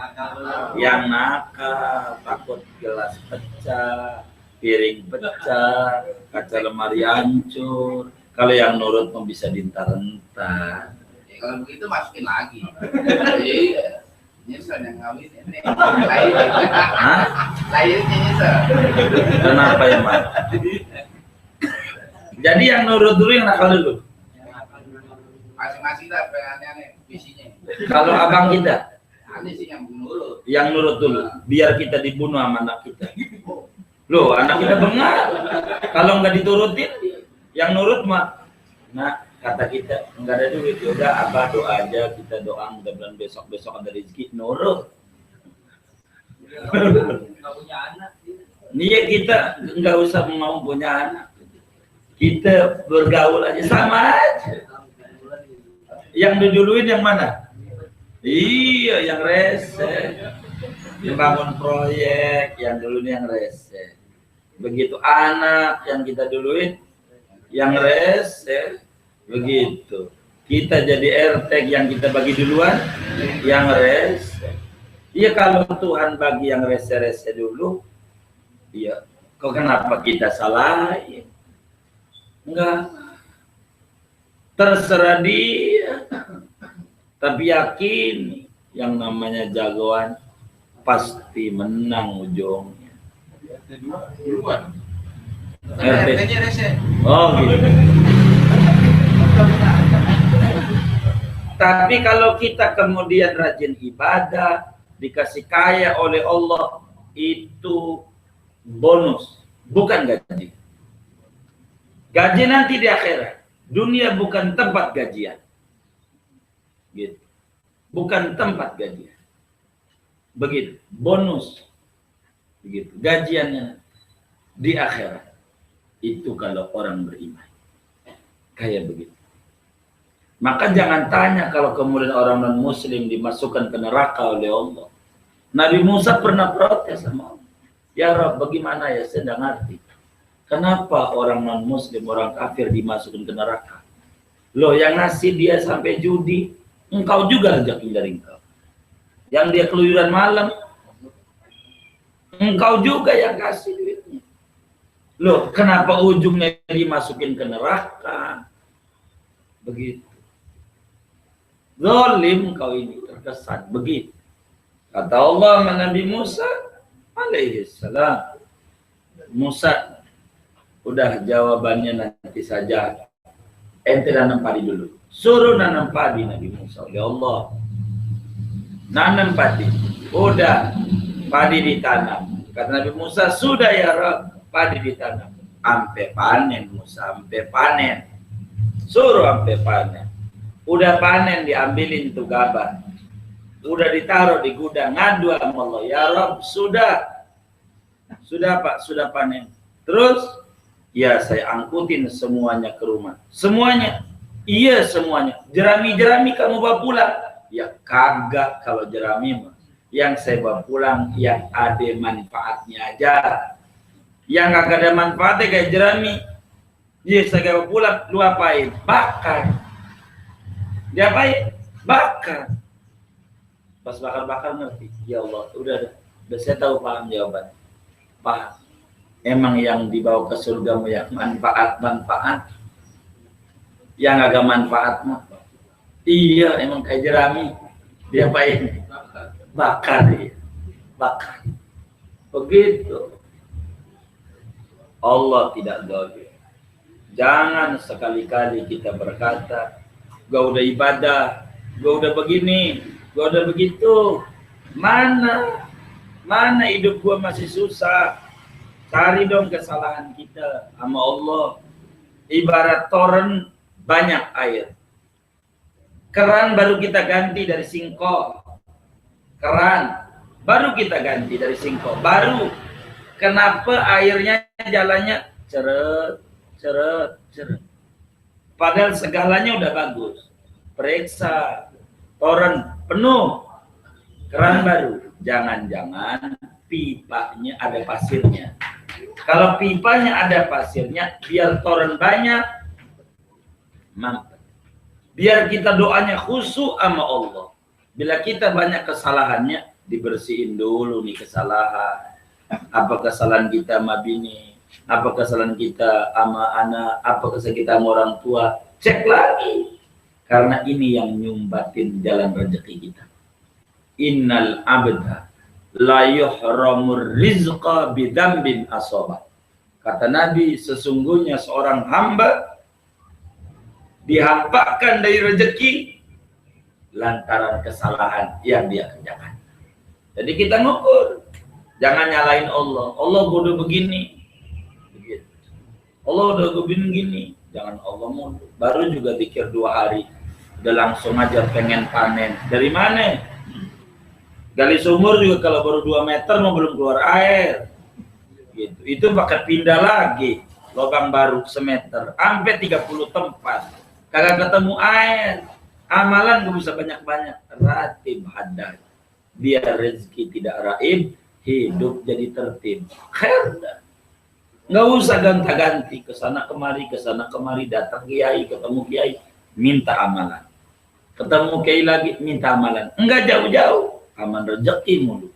Yang nakal takut gelas pecah, piring pecah, kaca lemari hancur. Kalau yang nurut mau bisa dientar-entar. Ya, kalau begitu masukin lagi. Nyesel yang ngawin ini. Lahirnya nyesel. Kenapa ya, Mas? Jadi yang nurut dulu, yang nakal dulu. Masing-masing lah pengennya visinya. Kalau abang kita, Ini sih yang nurut. yang nurut dulu, biar kita dibunuh sama anak kita. Loh, anak kita bengar. Kalau nggak diturutin, yang nurut mah, nah kata kita nggak ada duit, udah abah doa aja, kita doa mudah-mudahan besok ada rezeki, nurut. Nggak punya anak. Nih kita nggak usah mau punya anak, kita bergaul aja sama aja. Yang diduluin yang mana? Iya, yang rese. Membangun proyek, yang duluin yang rese. Begitu anak yang kita duluin, yang rese. Begitu. Kita jadi RT yang kita bagi duluan, yang rese. Iya, kalau Tuhan bagi yang rese-rese dulu, iya. Kok kenapa kita salahin? Enggak. Terserah dia. Tapi yakin yang namanya jagoan pasti menang ujungnya. RT-nya rese. Oh gitu. Tapi kalau kita kemudian rajin ibadah, dikasih kaya oleh Allah, itu bonus, bukan gaji. Gaji nanti di akhirat. Dunia bukan tempat gajian. Gitu. Bukan tempat gajian. Begitu, bonus. Begitu, gajiannya di akhirat. Itu kalau orang beriman. Kayak begitu. Maka jangan tanya kalau kemudian orang non-muslim dimasukkan ke neraka oleh Allah. Nabi Musa pernah protes sama Allah. Ya Rabb, bagaimana ya, saya tidak ngerti. Kenapa orang non-muslim, orang kafir dimasukkan ke neraka? Loh, yang ngasih dia sampai judi, engkau juga rezekinya dari engkau. Yang dia keluyuran malam, engkau juga yang kasih duitnya. Loh, kenapa ujungnya dimasukin ke neraka? Begitu. Zalim kau ini, terkesan begitu. Kata Allah sama Nabi Musa alaihi salam. Musa, udah jawabannya nanti saja. Ente nanam padi dulu. Suruh nanam padi Nabi Musa oleh Allah. Nanam padi. Udah, padi ditanam. Kata Nabi Musa, sudah ya Rabb, padi ditanam. ampe panen Musa, ampe panen. Suruh ampe panen. Udah panen diambilin tuh gabah. Udah ditaruh di gudang, ngadu sama Allah, ya Rob, sudah Pak, sudah panen. Terus, ya saya angkutin semuanya ke rumah. Semuanya? Iya semuanya. Jerami-jerami kamu bawa pulang? Ya kagak kalau jerami mah. Yang saya bawa pulang yang ada manfaatnya aja. Yang kagak ada manfaatnya kayak jerami. Iya saya bawa pulang, lu apain? Bakar. Diapain? Bakar. Pas bakar-bakar ngerti. Ya Allah, udah saya tahu, paham jawaban. Paham. Emang yang dibawa ke surga yang manfaat. Yang agak manfaat mah. Iya, emang kayak jerami. Diapain? Bakar dia. Bakar. Begitu. Allah tidak zalim. Jangan sekali-kali kita berkata, gua udah ibadah, gua udah begini, gua udah begitu. Mana hidup gua masih susah. Cari dong kesalahan kita sama Allah. Ibarat toren banyak air. Keran baru kita ganti dari singkong. Keran baru kita ganti dari singkong. Baru. Kenapa airnya jalannya ceret. Padahal segalanya udah bagus. Periksa. Toren penuh. Keran baru. Jangan-jangan pipanya ada pasirnya. Kalau pipanya ada pasirnya, biar toren banyak, mampet. Biar kita doanya khusyuk sama Allah. Bila kita banyak kesalahannya, dibersihin dulu nih kesalahan. Apa kesalahan kita sama bini, apa kesalahan kita sama anak, apa kesalahan kita sama orang tua. Cek lagi. Karena ini yang nyumbatin jalan rezeki kita. Innal abda la yuhramur rizqa bidambin asobah. Kata Nabi, sesungguhnya seorang hamba dihampakan dari rezeki lantaran kesalahan yang dia kerjakan. Jadi kita ngukur, jangan nyalain Allah. Allah udah begini, begitu. Allah udah begini, jangan Allah mundur. Baru juga dikir 2 hari, udah langsung aja pengen panen. Dari mana? Gali sumur juga kalau baru 2 meter mau belum keluar air. Gitu. Itu bakal pindah lagi lubang baru semeter, sampai 30 tempat. Kagak ketemu air. Amalan gak bisa banyak-banyak. Ratib haddad. Biar rezeki tidak raib, hidup jadi tertib. Khair dah. Nggak usah ganti-ganti kesana kemari, datang kiai, ketemu kiai, minta amalan. Ketemu kiai lagi, minta amalan. Enggak jauh-jauh. Aman rezeki mulu.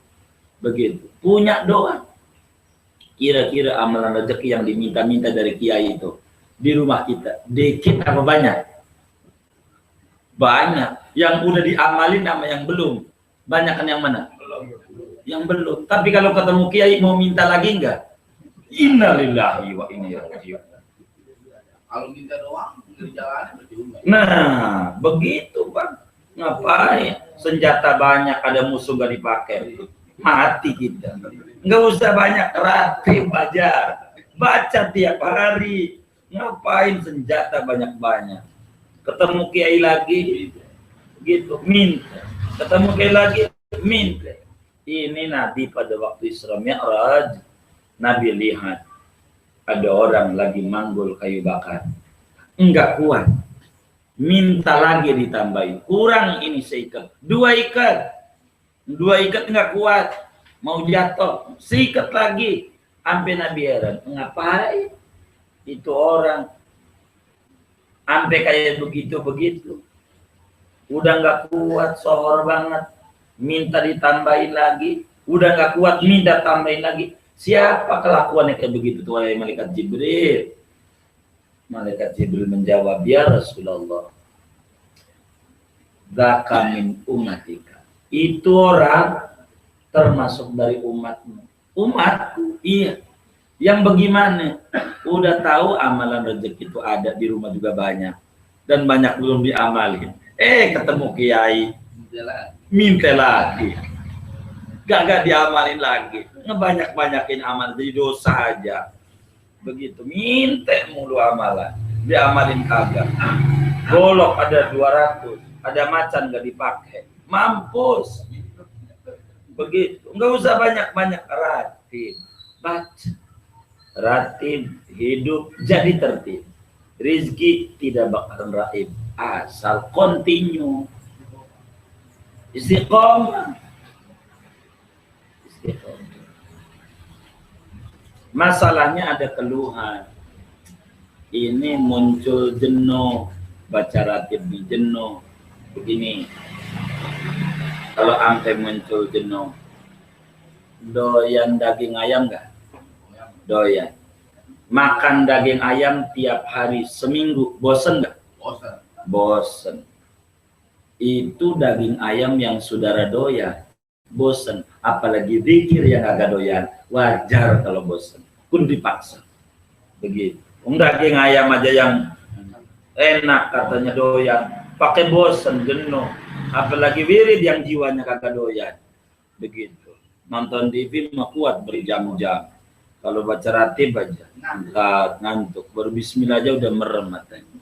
Begitu. Punya doa. Kira-kira amalan rezeki yang diminta-minta dari kiai itu di rumah kita dikit apa banyak? Banyak. Yang udah diamalin sama yang belum. Banyak kan yang mana? Yang belum. Tapi kalau ketemu kiai mau minta lagi enggak? Innalillahi wa inna ilaihi raji'un. Kalau minta doang di jalan berjumlah. Nah, begitu Bang. Ngapain? Senjata banyak, ada musuh gak dipakai. Mati kita. Nggak usah banyak ratib aja. Baca tiap hari. Ngapain senjata banyak-banyak? Ketemu kiai lagi, gitu, minta. Ketemu kiai lagi, minta. Ini Nabi pada waktu Isra Mi'raj, Nabi lihat ada orang lagi manggul kayu bakar. Enggak kuat. Minta lagi ditambahin. Kurang ini seikat. 2 ikat. 2 ikat enggak kuat. Mau jatuh. Seikat lagi. Sampai Nabi heran. Ngapain? Itu orang. Sampai kayak begitu-begitu. Udah enggak kuat. Sohor banget. Minta ditambahin lagi. Udah enggak kuat. Minta tambahin lagi. Siapa kelakuannya kayak begitu? Tuh malaikat Jibril. Malaikat Jibril menjawab, ya Rasulullah, dzaka min umatika. Itu orang termasuk dari umatmu. Umatku, iya. Yang bagaimana? Udah tahu amalan rezeki itu ada di rumah juga banyak. Dan banyak belum diamalin. Ketemu kiai. Minta lagi. Gak diamalin lagi. Ngebanyak-banyakin amal, jadi dosa aja. Begitu, minta mulu amalan, diamalin kagak. Golok ada 200, ada macan gak dipakai, mampus. Begitu, nggak usah banyak-banyak, ratib, baca, ratib, hidup jadi tertib. Rizki tidak bakal raib, asal continue. Istiqomah. Masalahnya ada keluhan. Ini muncul jenuh, baca ratib di jenuh. Begini, kalau ampe muncul jenuh, doyan daging ayam nggak? Doyan. Makan daging ayam tiap hari seminggu, bosen nggak? Bosan. Bosen. Itu daging ayam yang saudara doyan, bosen. Apalagi zikir yang agak doyan, wajar kalau bosen. Pun dipaksa. Begitu. Daging ayam aja yang enak katanya doyan, pakai bosen, jenuh. Apalagi wirid yang jiwanya kagak doyan. Begitu. Nonton TV mah kuat berjam-jam. Kalau baca ratib aja ngantuk. Baru bismillah aja udah merem matanya.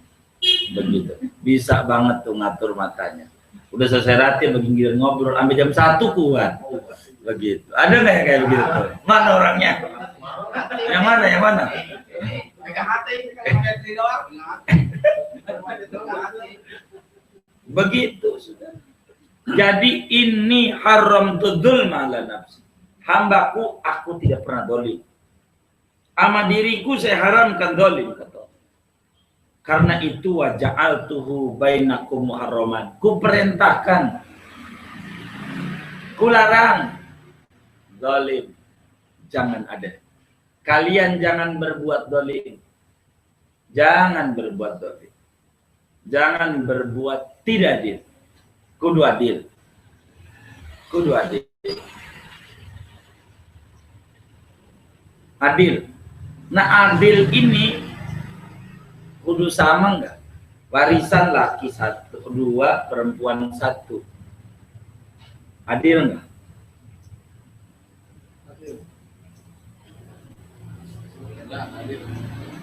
Begitu. Bisa banget tuh ngatur matanya. Udah selesai ratib begini ngobrol sampai jam 1 kuat. Begitu. Ada nggak yang kayak begitu? Mana orangnya? Yang mana? Yang mana? Begitu sudah. Jadi ini haram tudul mala nafsi. Hambaku, aku tidak pernah dolim. Ama diriku saya haramkan dolim, kata. Karena itu waja'altuhu bainakum muharraman. Ku perintahkan, ku larang dolim. Jangan ada. Kalian jangan berbuat dolim. Jangan berbuat dolim. Jangan berbuat tidak adil. Kudu adil. Kudu adil. Adil. Nah, adil ini kudu sama enggak? Warisan laki 1, 2, perempuan 1. Adil enggak?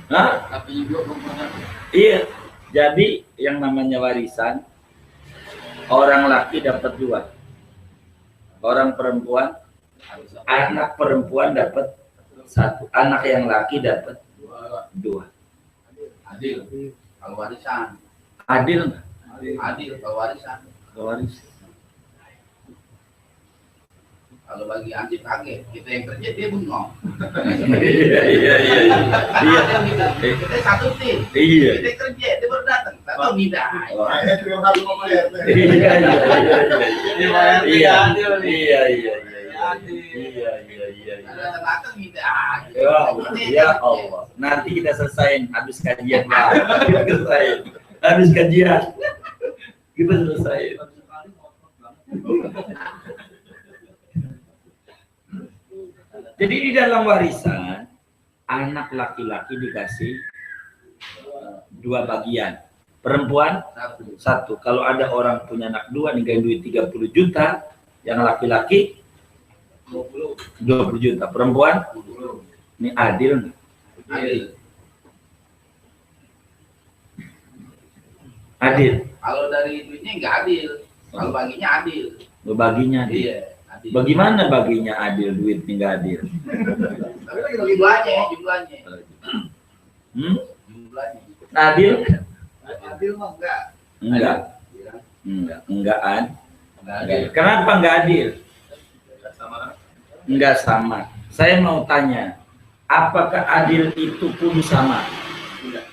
Hah? Iya. Jadi yang namanya warisan, orang laki dapat 2, orang perempuan, anak perempuan dapat 1, anak yang laki dapat 2. Adil kalau warisan. Adil nggak? Adil kalau warisan. Warisan. Kalau bagi anjing kaget, kita yang kerja dia bengong. Iya. Kita satu tim. Iya. Kita kerja dia baru datang. Tak tahu tidak. Iya. Datang tidak. Ya Allah. Nanti kita selesaiin habis kajian. Habis kajian. Kita selesaiin. Jadi di dalam warisan, anak laki-laki dikasih 2 bagian, perempuan 1. Kalau ada orang punya anak 2 ninggalin duit 30 juta, yang laki-laki 20 juta, perempuan 20. Ini adil nggak? Adil. Adil. Kalau dari duitnya nggak adil, kalau baginya adil. Baginya adil. Iya. Adil. Bagaimana baginya adil, duitnya nggak adil? Tapi lagi jumlahnya. Jumlahnya. Adil? Adil mah enggak. Enggak. Iya. Enggak. Enggak adil. Kenapa enggak adil? Sama. Enggak sama. Saya mau tanya, apakah adil itu kudu sama? Tidak.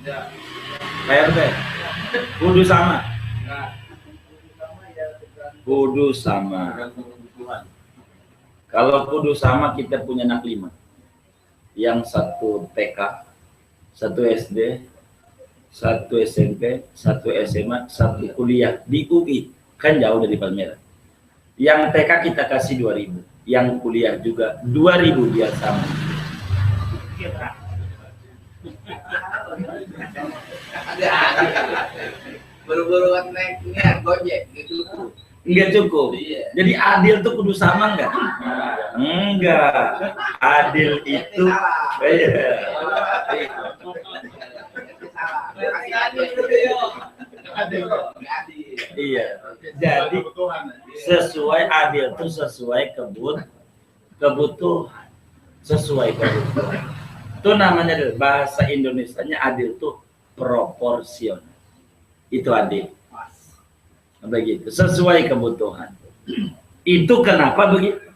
Tidak. PRT, kudu sama. Enggak. Kudu sama. Kalau kudu sama, kita punya anak 5. Yang 1 TK, 1 SD, 1 SMP, 1 SMA, 1 kuliah di UI. Kan jauh dari Palmera. Yang TK kita kasih 2.000, yang kuliah juga 2.000 biar sama. Ada. Buru-buru naiknya Gojek gitu. Enggak cukup. Jadi adil tuh kudu sama enggak? Enggak. Adil itu iya. Jadi sesuai adil itu sesuai kebutuhan. Sesuai kebutuhan. Itu namanya bahasa Indonesianya adil tuh proporsional. Itu adil. Begitu, sesuai kebutuhan. Itu kenapa begitu?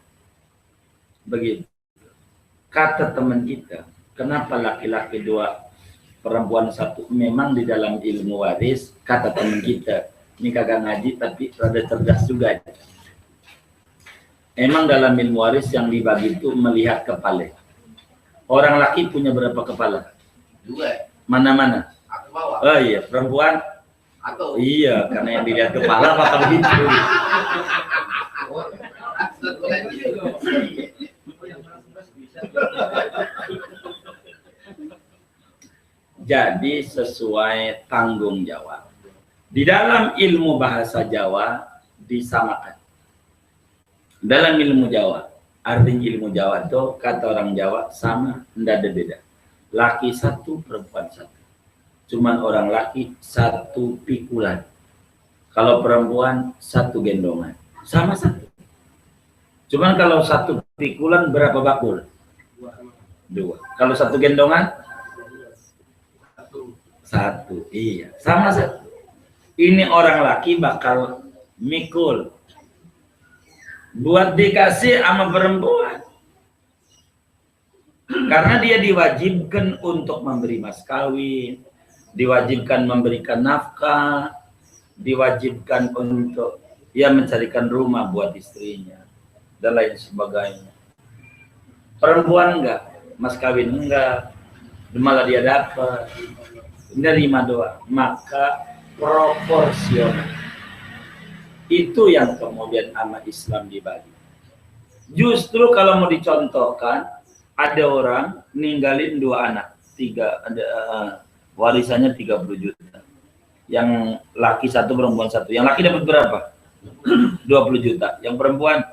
Begitu. Kata teman kita, kenapa laki-laki 2, perempuan 1? Memang di dalam ilmu waris, kata teman kita, ini kagak ngaji tapi rada cerdas juga. Emang dalam ilmu waris yang dibagi itu melihat kepala. Orang laki punya berapa kepala? 2. Mana-mana? Aku bawa. Oh iya, perempuan? Atau Iya, karena yang dilihat kepala bakal gitu. Jadi sesuai tanggung jawab. Di dalam ilmu bahasa Jawa disamakan. Dalam ilmu Jawa, arti ilmu Jawa itu kata orang Jawa sama, tidak ada beda. Laki 1, perempuan 1. Cuman orang laki 1 pikulan. Kalau perempuan 1 gendongan. Sama 1. Cuman kalau 1 pikulan berapa bakul? 2. Kalau 1 gendongan? 1. Iya, sama 1. Ini orang laki bakal mikul. Buat dikasih sama perempuan. Karena dia diwajibkan untuk memberi mas kawin, diwajibkan memberikan nafkah, diwajibkan untuk mencarikan rumah buat istrinya dan lain sebagainya. Perempuan enggak, mas kawin enggak, malah dia dapat nerima doa. Maka proporsional itu yang kemudian sama Islam dibagi. Justru kalau mau dicontohkan, ada orang ninggalin 2 anak, 3 ada warisannya 30 juta. Yang laki 1, perempuan 1. Yang laki dapat berapa? 20 juta. Yang perempuan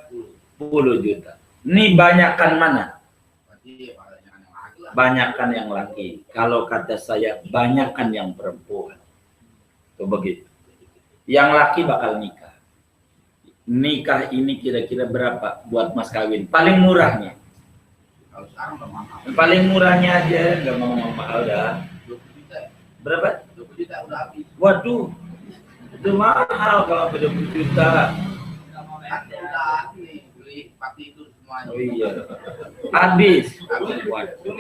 10 juta. Ini banyakkan mana? Banyakkan yang laki. Kalau kata saya banyakkan yang perempuan. Itu begitu. Yang laki bakal nikah. Nikah ini kira-kira berapa buat mas kawin? Paling murahnya. Paling murahnya aja, nggak mau mahal dah. 20 juta. Berapa? 20 juta udah habis. Waduh, itu mahal kalau 20 juta. Udah nih beli pati itu semuanya. Oh iya, habis. Waduh.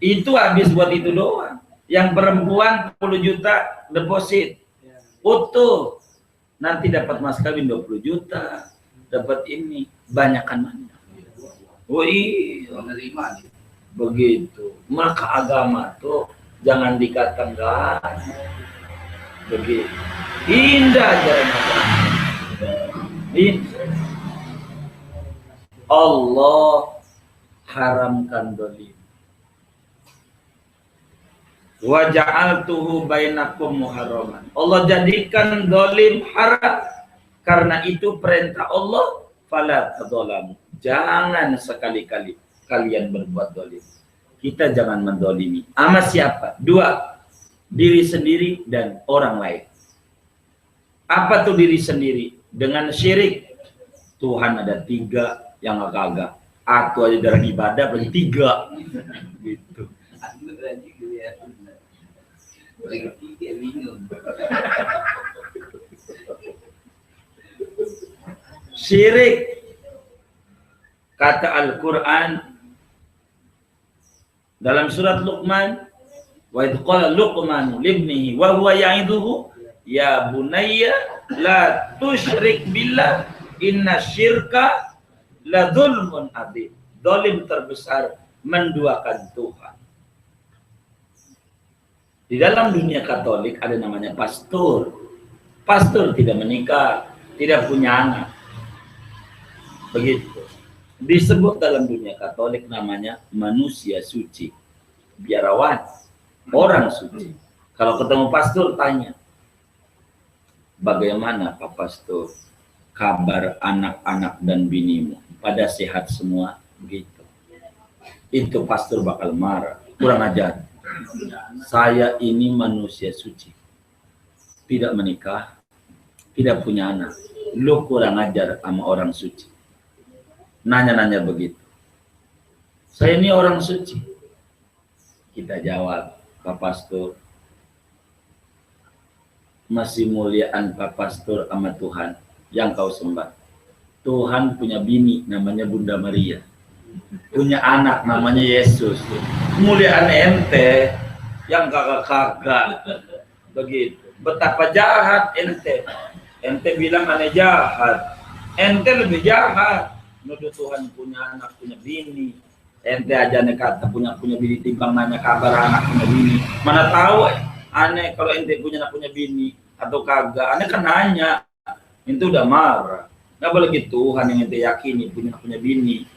Itu habis buat itu doang. Yang perempuan 10 juta deposit, utuh. Nanti dapat mas kawin 20 juta, dapat ini, banyakkan mana? Oh iya, Menerima nih. begitu. Maka agama tuh jangan dikatakan begitu. Indah ajaran agama. Allah haramkan dolim. Wa ja'altuhu bainakum muharraman. Allah jadikan dolim haram. Karena itu perintah Allah, fala tadzalamu. Jangan sekali-kali kalian berbuat dolim. Kita jangan mendolimi. Sama siapa? 2. Diri sendiri dan orang lain. Apa tuh diri sendiri? Dengan syirik. Tuhan ada 3 yang agak-agak. Atau aja dari ibadah berarti 3. Gitu. Syirik. Kata Al-Quran dalam surat Luqman, wa idh qala Luqman libnihi wa huwa ya'iduhu ya bunayya la tusyrik billah inna syirka la dzulmun adzim. Zalim terbesar menduakan Tuhan. Di dalam dunia Katolik ada namanya pastor. Pastor tidak menikah, tidak punya anak. Begitu. Disebut dalam dunia Katolik namanya manusia suci, biarawan, orang suci. Kalau ketemu pastor tanya, Bagaimana Pak Pastor kabar anak-anak dan binimu? Pada sehat semua? Begitu. Itu pastor bakal marah. Kurang ajar. Saya ini manusia suci. Tidak menikah, tidak punya anak. Lu kurang ajar sama orang suci. Nanya-nanya begitu. Saya ini orang suci. Kita jawab, Pak Pastor, masih muliaan Pak Pastor sama Tuhan yang kau sembah. Tuhan punya bini namanya Bunda Maria. Punya anak namanya Yesus. Kemuliaan ente yang kagak-kagak. Begitu. Betapa jahat ente. Ente bilang aneh jahat. Ente lebih jahat. Nuduh Tuhan punya anak, punya bini. Ente aja nih kata punya bini timbang nanya kabar anak punya bini. Mana tahu aneh kalau ente punya anak punya bini atau kagak. Aneh kan nanya. Itu udah marah. Nggak boleh gitu. Tuhan yang ente yakini punya anak punya bini.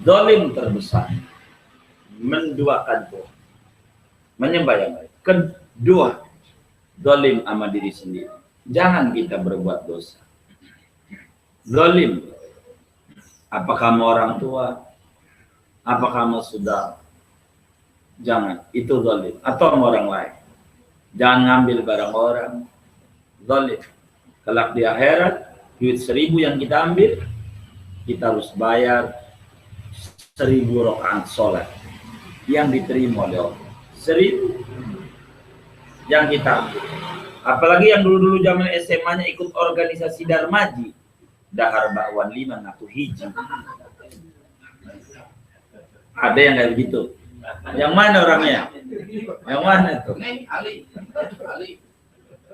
Zalim terbesar. Menduakan Tuhan. Menyembah yang lain. Kedua, zalim sama diri sendiri. Jangan kita berbuat dosa. Zalim. Apa kamu orang tua? Apa kamu sudah? Jangan, itu zalim. Atau sama orang lain. Jangan ngambil barang orang. Zalim. Kelak di akhirat, duit 1.000 yang kita ambil, kita harus bayar 1.000 rakaat sholat yang diterima oleh Allah. 1.000 yang kita ambil. Apalagi yang dulu-dulu zaman SMA-nya ikut organisasi Darmaji. Dahar bakwan 5 ngaku hiji. Ada yang kayak begitu. Yang mana orangnya? Yang mana tuh? Nih, Ali.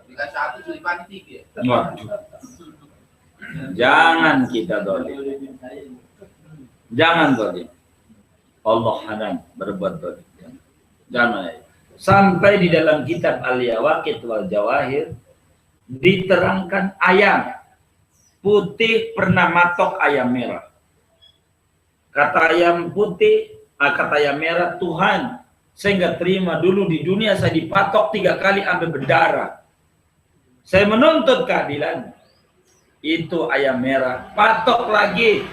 Dikasih 1 Sulipani 3. Waduh. Jangan kita dolim. Jangan dolim. Allah haram berbuat dolim. Jangan. Sampai di dalam kitab Al-Yawaqit wal Jawahir diterangkan ayam putih pernah matok ayam merah. Kata ayam putih, kata ayam merah, Tuhan, saya nggak terima dulu di dunia saya dipatok 3 kali sampai berdarah. Saya menuntut keadilan. Itu ayam merah, patok lagi,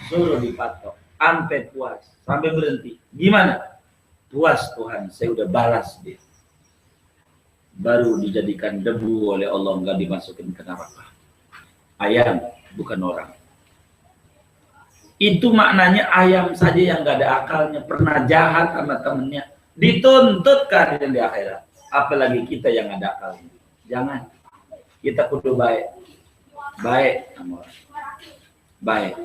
suruh dipatok, sampai puas, sampai berhenti. Gimana? Puas Tuhan, saya udah balas dia. Baru dijadikan debu oleh Allah, nggak dimasukin ke neraka. Ayam, bukan orang. Itu maknanya ayam saja yang nggak ada akalnya, pernah jahat sama temennya, dituntut keadilan di akhirat. Apalagi kita yang ada akalnya. Jangan. Kita kudu baik. Baik sama orang. Baik.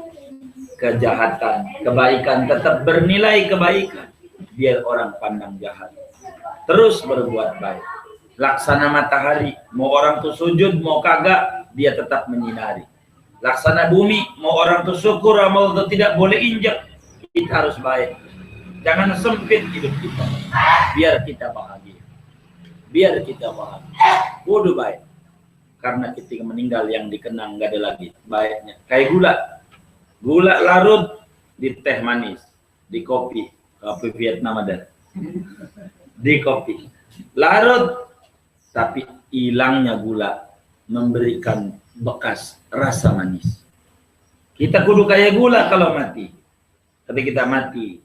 Kejahatan, kebaikan tetap bernilai kebaikan. Biar orang pandang jahat. Terus berbuat baik. Laksana matahari, mau orang tuh sujud, mau kagak, dia tetap menyinari. Laksana bumi, mau orang tuh syukur, mau tuh tidak boleh injak, kita harus baik. Jangan sempit hidup kita. Biar kita bahagia. Biar kita bahagia. Kudu baik. Karena ketika meninggal yang dikenang nggak ada lagi baiknya. Kayak gula. Gula larut di teh manis, di kopi. Kopi Vietnam ada. Di kopi. Larut, tapi hilangnya gula memberikan bekas rasa manis. Kita kudu kayak gula kalau mati. Ketika kita mati,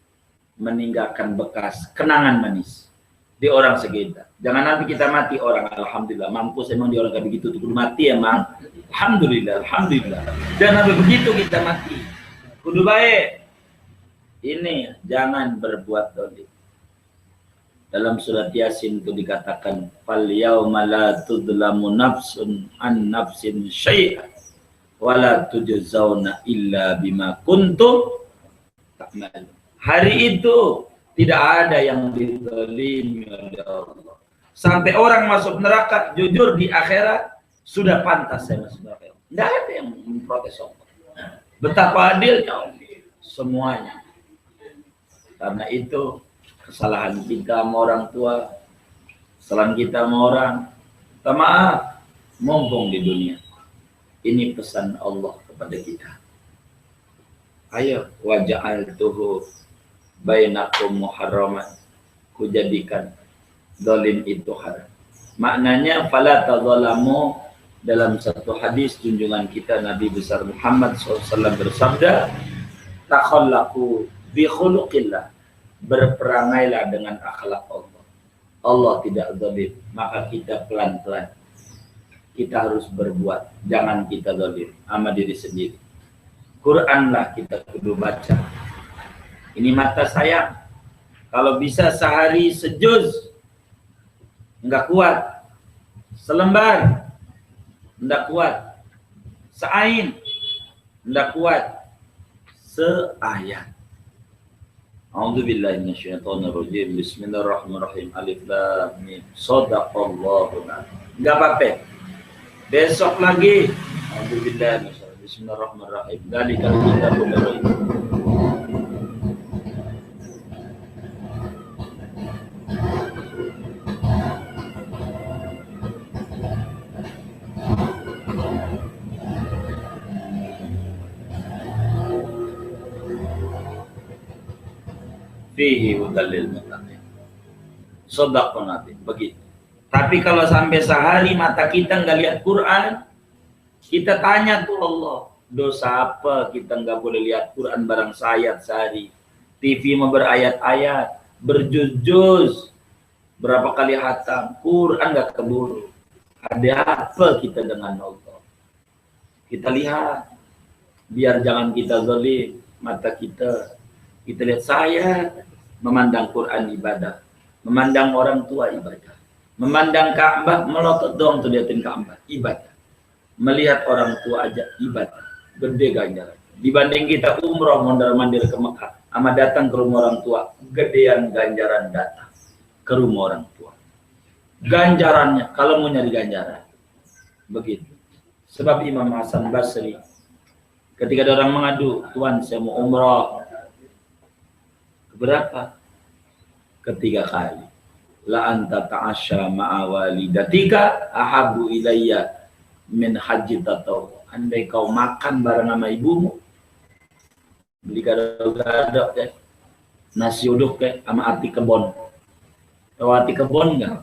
meninggalkan bekas kenangan manis di orang sekitar. Jangan nanti kita mati orang, alhamdulillah, mampus emang di orang kayak begitu, kudu mati emang. Alhamdulillah, alhamdulillah. Jangan begitu kita mati. Kudu baik. Ini jangan berbuat dolim. Dalam surat Yasin itu dikatakan, fal yauma la tudlamu nafsun an nafsin syai'an wa la tujzauna illa bima kuntum ta'malun. Hari itu tidak ada yang dizalimi oleh Allah. Sampai orang masuk neraka, jujur di akhirat sudah pantas saya masuk neraka. Tidak ada yang memprotes Allah. Betapa adilnya semuanya. Karena itu kesalahan kita sama orang tua, kesalahan kita sama orang, minta maaf, mumpung di dunia. Ini pesan Allah kepada kita. Ayo, waja'altuhu bainakum muharraman. Kujadikan dolim itu haram. Maknanya fala tadzalamu. Dalam satu hadis junjungan kita Nabi besar Muhammad SAW bersabda, takhallaqu bi khuluqillah, berperangailah dengan akhlak Allah. Allah tidak zalim, maka kita pelan-pelan. Kita harus berbuat, jangan kita zalim sama diri sendiri. Quranlah kita kudu baca. Ini mata sayang. Kalau bisa sehari sejuz, enggak kuat. Selembar, enggak kuat. Seain, enggak kuat. Seayat. A'udzubillahi minasyaitonirrajim. Bismillahirrahmanirrahim. Alif lam mim. Shadaqallahul azim. Enggak apa-apa. Besok lagi. A'udzubillahi minasyaitonir. Bismillahirrahmanirrahim. Dzalikal kitabul la raib. Fihi hudallil muttaqin. Shadaqun nabi, begitu. Tapi kalau sampai sehari mata kita nggak lihat Quran, kita tanya tuh Allah, dosa apa kita nggak boleh lihat Quran barang sayat sehari? TV mau berayat-ayat, berjuz-juz, berapa kali hatam, Quran nggak keburu. Ada apa kita dengan Allah? Kita lihat, biar jangan kita zalim mata kita. Kita lihat saya memandang Quran ibadah, memandang orang tua ibadah, memandang Ka'bah melotot dong tuh liatin Ka'bah ibadah, melihat orang tua aja ibadah, gede ganjaran. Dibanding kita umroh mondar-mandir ke Mekah, sama datang ke rumah orang tua, gedean ganjaran datang ke rumah orang tua. Ganjarannya kalau mau nyari ganjaran begitu. Sebab Imam Hasan Basri ketika ada orang mengadu, Tuan saya mau umroh. Berapa? Ketiga kali. La anta ta'asya ma'a walidatika ahabu ilayya min haji tatau. Andai kau makan bareng sama ibumu, beli gado-gado ya, nasi uduk ya, sama ati kebon. Tahu ati kebon nggak?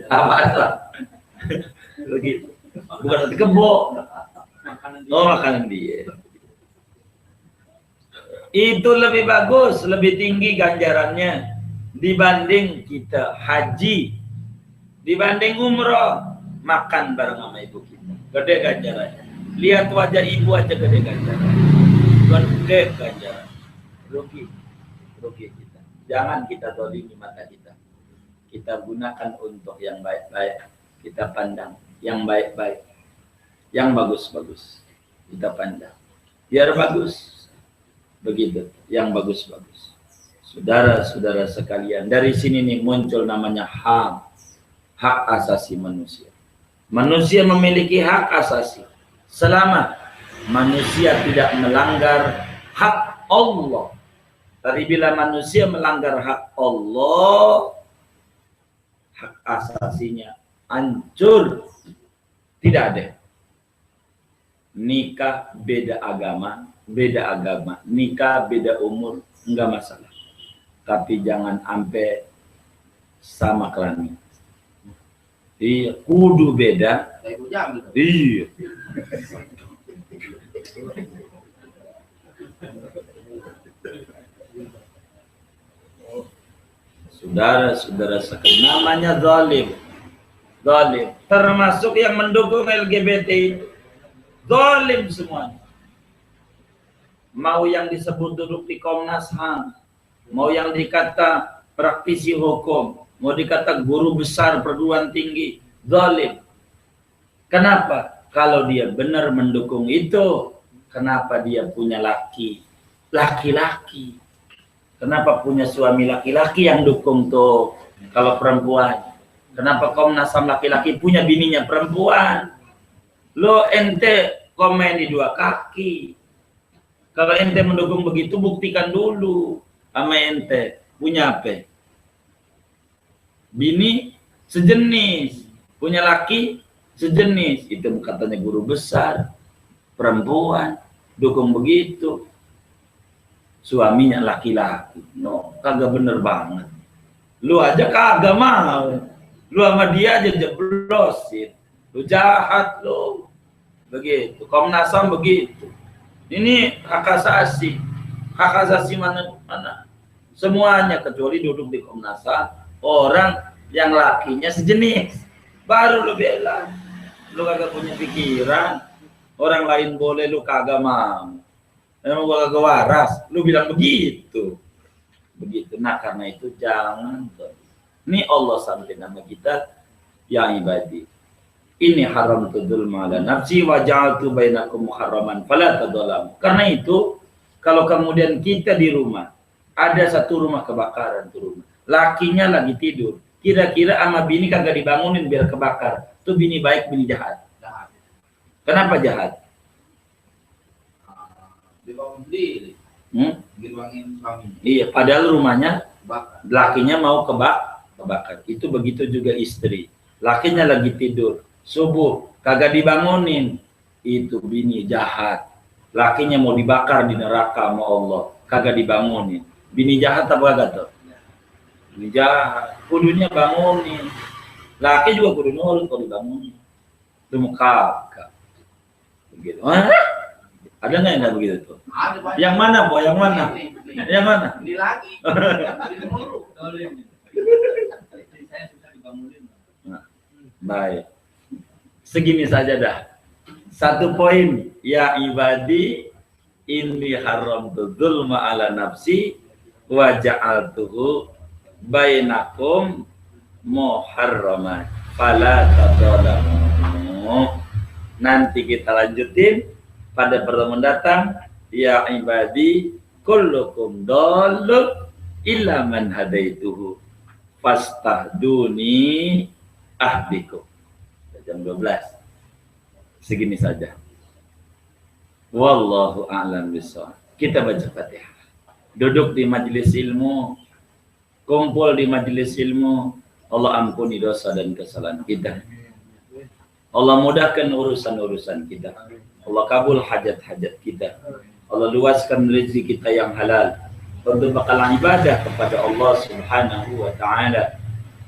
Apa lah? Begitu. Bukan ati kebon. Oh, makanan dia. Itu lebih bagus, lebih tinggi ganjarannya dibanding kita haji, dibanding umroh, makan bareng sama ibu kita. Gede ganjarannya. Lihat wajah ibu aja gede ganjaran. Gede ganjaran. Rugi kita. Jangan kita zalimi mata kita. Kita gunakan untuk yang baik-baik. Kita pandang yang baik-baik, yang bagus-bagus. Kita pandang. Biar bagus. Begitu, yang bagus-bagus. Saudara-saudara sekalian, dari sini nih muncul namanya HAM, hak asasi manusia. Manusia memiliki hak asasi selama manusia tidak melanggar hak Allah. Tapi bila manusia melanggar hak Allah, hak asasinya hancur. Tidak ada. Nikah beda agama, nikah beda umur, enggak masalah. Tapi jangan sampai sama kelamin. Iya, kudu beda. Iya. Saudara-saudara sekalian, namanya zalim. Zalim. Termasuk yang mendukung LGBT itu. Zalim semuanya. Mau yang disebut duduk di Komnas HAM, mau yang dikata praktisi hukum, mau dikata guru besar perguruan tinggi, zalim. Kenapa? Kalau dia benar mendukung itu, kenapa dia punya laki-laki? Kenapa punya suami laki-laki yang dukung tuh? Kalau perempuan, kenapa Komnas HAM laki-laki punya bininya perempuan? Lo ente komen di dua kaki. Kalau ente mendukung begitu, buktikan dulu sama ente punya apa? Bini sejenis, punya laki sejenis. Itu katanya guru besar, perempuan, dukung begitu. Suaminya laki-laki. No, kagak bener banget. Lu aja kagak mau. Lu sama dia aja jeblosin. Lu jahat lu. Begitu. Komnas HAM begitu. Ini hak asasi. Hak asasi mana? Semuanya kecuali duduk di Komnas HAM orang yang lakinya sejenis. Baru lu bela. Lu kagak punya pikiran. Orang lain boleh, lu kagak mau. Emang gua kagak waras. Lu bilang begitu. Begitu. Nah karena itu jangan. Ini Allah sampai nama kita, ya ibadi. Ini haram tudul ma'ala nafsi wa ja'altu bainakum muharraman fala tadzalamu. Karena itu kalau kemudian kita di rumah ada satu rumah kebakaran tuh rumah. Lakinya lagi tidur. Kira-kira sama bini kagak dibangunin biar kebakar. Tuh bini baik, bini jahat. Kenapa jahat? Dibangun sendiri. Dibangunin suaminya. Iya, padahal rumahnya Bakar. lakinya mau kebakar. Itu begitu juga istri. Lakinya lagi tidur. Subuh kagak dibangunin, itu bini jahat. Lakinya mau dibakar di neraka sama Allah, kagak dibangunin. Bini jahat apa kagak tuh? Bini jahat. Kudunya bangunin. Laki juga kudu nurut kalau dibangunin. Itu mau kagak. Begitu. Ada nggak yang nggak begitu tuh? Ada banyak. Yang mana, Bo? Yang mana? Yang mana? Ini lagi. Ini mulu. Saya suka dibangunin. Nah, baik. Segini saja dah. Satu poin, ya ibadi inni haramtu dzulma ala nafsi wa ja'altuhu bainakum muharraman fala tadzalamu. Nanti kita lanjutin pada pertemuan datang. Ya ibadi kullukum dallun illa man hadaituhu fastahduni ahdikum. Jam 12. Segini saja. Wallahu a'lam bishawab. Kita baca Fatihah. Duduk di majelis ilmu, kumpul di majelis ilmu. Allah ampuni dosa dan kesalahan kita. Allah mudahkan urusan-urusan kita. Allah kabul hajat-hajat kita. Allah luaskan rezeki kita yang halal untuk bakal ibadah kepada Allah Subhanahu wa taala.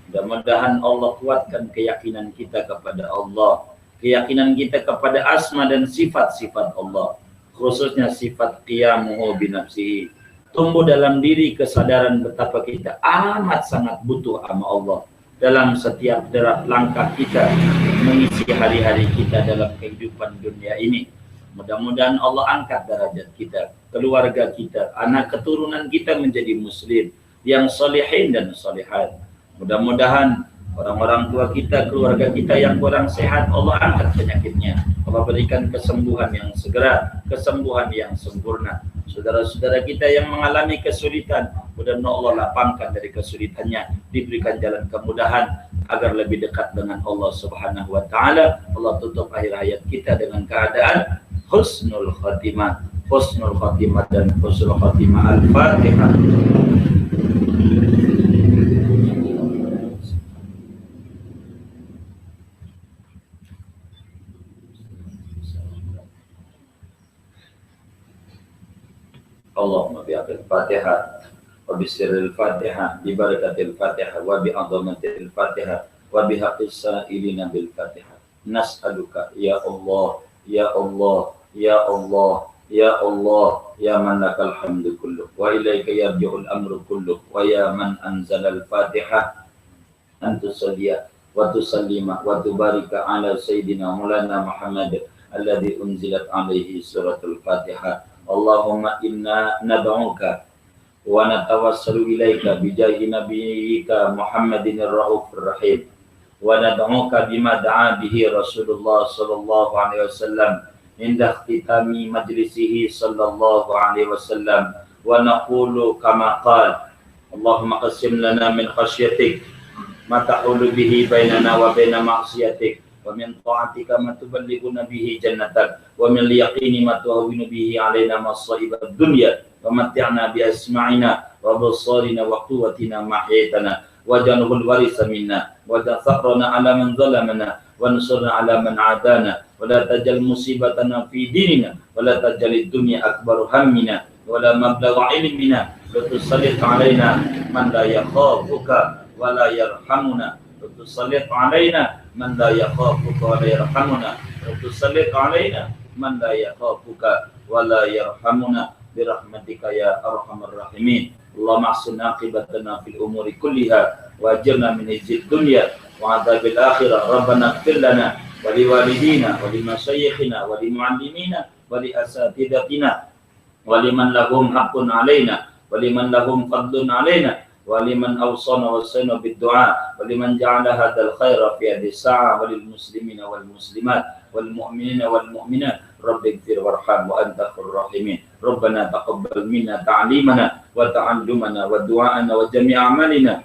Mudah-mudahan Allah kuatkan keyakinan kita kepada Allah, keyakinan kita kepada asma dan sifat-sifat Allah, khususnya sifat qiyamuhu binafsihi. Tumbuh dalam diri kesadaran betapa kita amat sangat butuh sama Allah dalam setiap derap langkah kita mengisi hari-hari kita dalam kehidupan dunia ini. Mudah-mudahan Allah angkat derajat kita, keluarga kita, anak keturunan kita menjadi muslim yang solehin dan solehat. Mudah-mudahan orang-orang tua kita, keluarga kita yang kurang sehat, Allah angkat penyakitnya. Allah berikan kesembuhan yang segera, kesembuhan yang sempurna. Saudara-saudara kita yang mengalami kesulitan, mudah-mudahan Allah lapangkan dari kesulitannya, diberikan jalan kemudahan agar lebih dekat dengan Allah Subhanahu wa taala. Allah tutup akhir hayat kita dengan keadaan husnul khatimah. Husnul khatimah dan husnul khatimah. Al-Fatihah. Allahumma bi'adil Fatihah wa bisirril Fatihah bi barakatil Fatihah wa bi azamatil Fatihah wa bi haqqis sa'ilina bil Fatihah. Nas'aluka ya Allah, ya Allah, ya Allah, ya Allah, ya man lakal hamdu kulluh wa ilaika yarji'ul amru kulluh wa ya man anzalal Fatihah an tusalliya wa tusallima wa tubarika ala sayyidina Maulana Muhammad alladhi unzilat alaihi suratul Fatihah. Allahumma inna nad'uka wa natawassalu ilaika bijahi nabiyyika Muhammadin ar-raufur rahim wa nad'uka bima da'a bihi Rasulullah sallallahu alaihi wasallam inda ikhtitami majlisihi sallallahu alaihi wasallam wa naqulu kama qala Allahumma qassim lana min khasyatik ma tahulu bihi bainana wa baina ma'siyatik wa min ta'atika ma tuballighuna bihi jannatak wa min yaqini ma tuhawwinu bihi alaina masa'ibad dunya wa mat'ana bi asma'ina wa basarina wa quwwatina ma ahyaytana waj'alhu al-warisa minna wa tafaqrana ala man zalamana wa ansurna ala man adana wa la tajal musibatana fi dinina wa la tajal ad-dunya akbar hammina wa la mablagha ilmina wa tusallit alaina man la yakhafuka wa la yarhamuna wa tusallit alaina man la yakhafuka wa la yarhamuna wa tusallit alaina man la yakhafuka wa la yarhamuna birahmatika ya arhamar rahimin. Allahumma ahsin aqibatana fil umuri kulliha wa ajirna min khizyid dunya wa adzabil akhirah. Rabbana ighfir lana wa liwalidina wa limashayikhina wa limuallimina wa li asatidatina wa liman lahum haqqun alaina wa liman lahum fadlun alaina wa liman awsana wasana bid-du'a wa liman ja'ala hadzal khaira fi hadhihi as-sa'a wa lil muslimina wal muslimat wal mu'minina wal mu'minat rabbighfir warham wa anta khairum rahimin. Rabbana taqabbal minna ta'limana wa ta'allumana wa du'ana wa jami' a'malina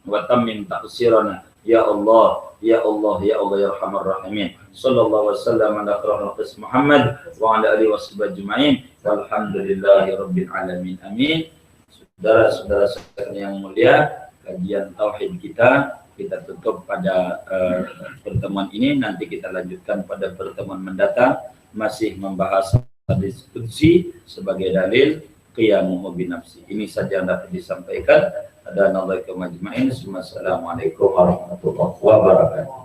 wa tammim taqsirana ya Allah ya Allah ya Allah ya arhamar rahimin. Sallallahu wasallam ala khairil Muhammad wa ala alihi washabihi ajma'in walhamdulillahi rabbil alamin. Amin. Saudara-saudara yang mulia, kajian tauhid kita tutup pada pertemuan ini. Nanti kita lanjutkan pada pertemuan mendatang, masih membahas hadis qudsi sebagai dalil qiyamuhu binafsi. Ini saja yang dapat disampaikan. Adanallahi majma'in. Wassalamualaikum warahmatullahi wabarakatuh.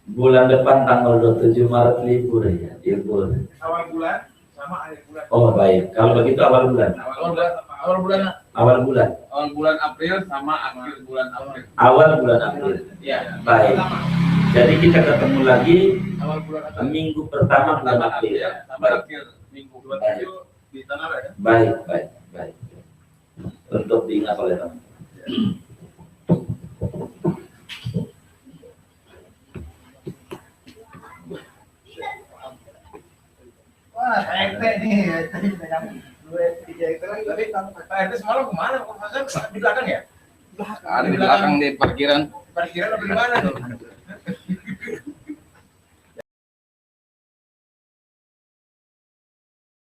Bulan depan tanggal 27 Maret libur ya, libur. Awal bulan sama akhir bulan. Oh baik, kalau begitu awal bulan. Awal bulan April sama akhir bulan April. Awal bulan April. Ya. Baik. Jadi kita ketemu lagi Awal bulan April. minggu pertama bulan April. Sama Baik. akhir minggu 27 di Tanah ya. Baik. Untuk diingat oleh teman. Wah, PRT nih. Tadi kita tapi PRT semalam kemana? Di belakang ya? Ada di belakang di parkiran. Parkiran apa di mana nih?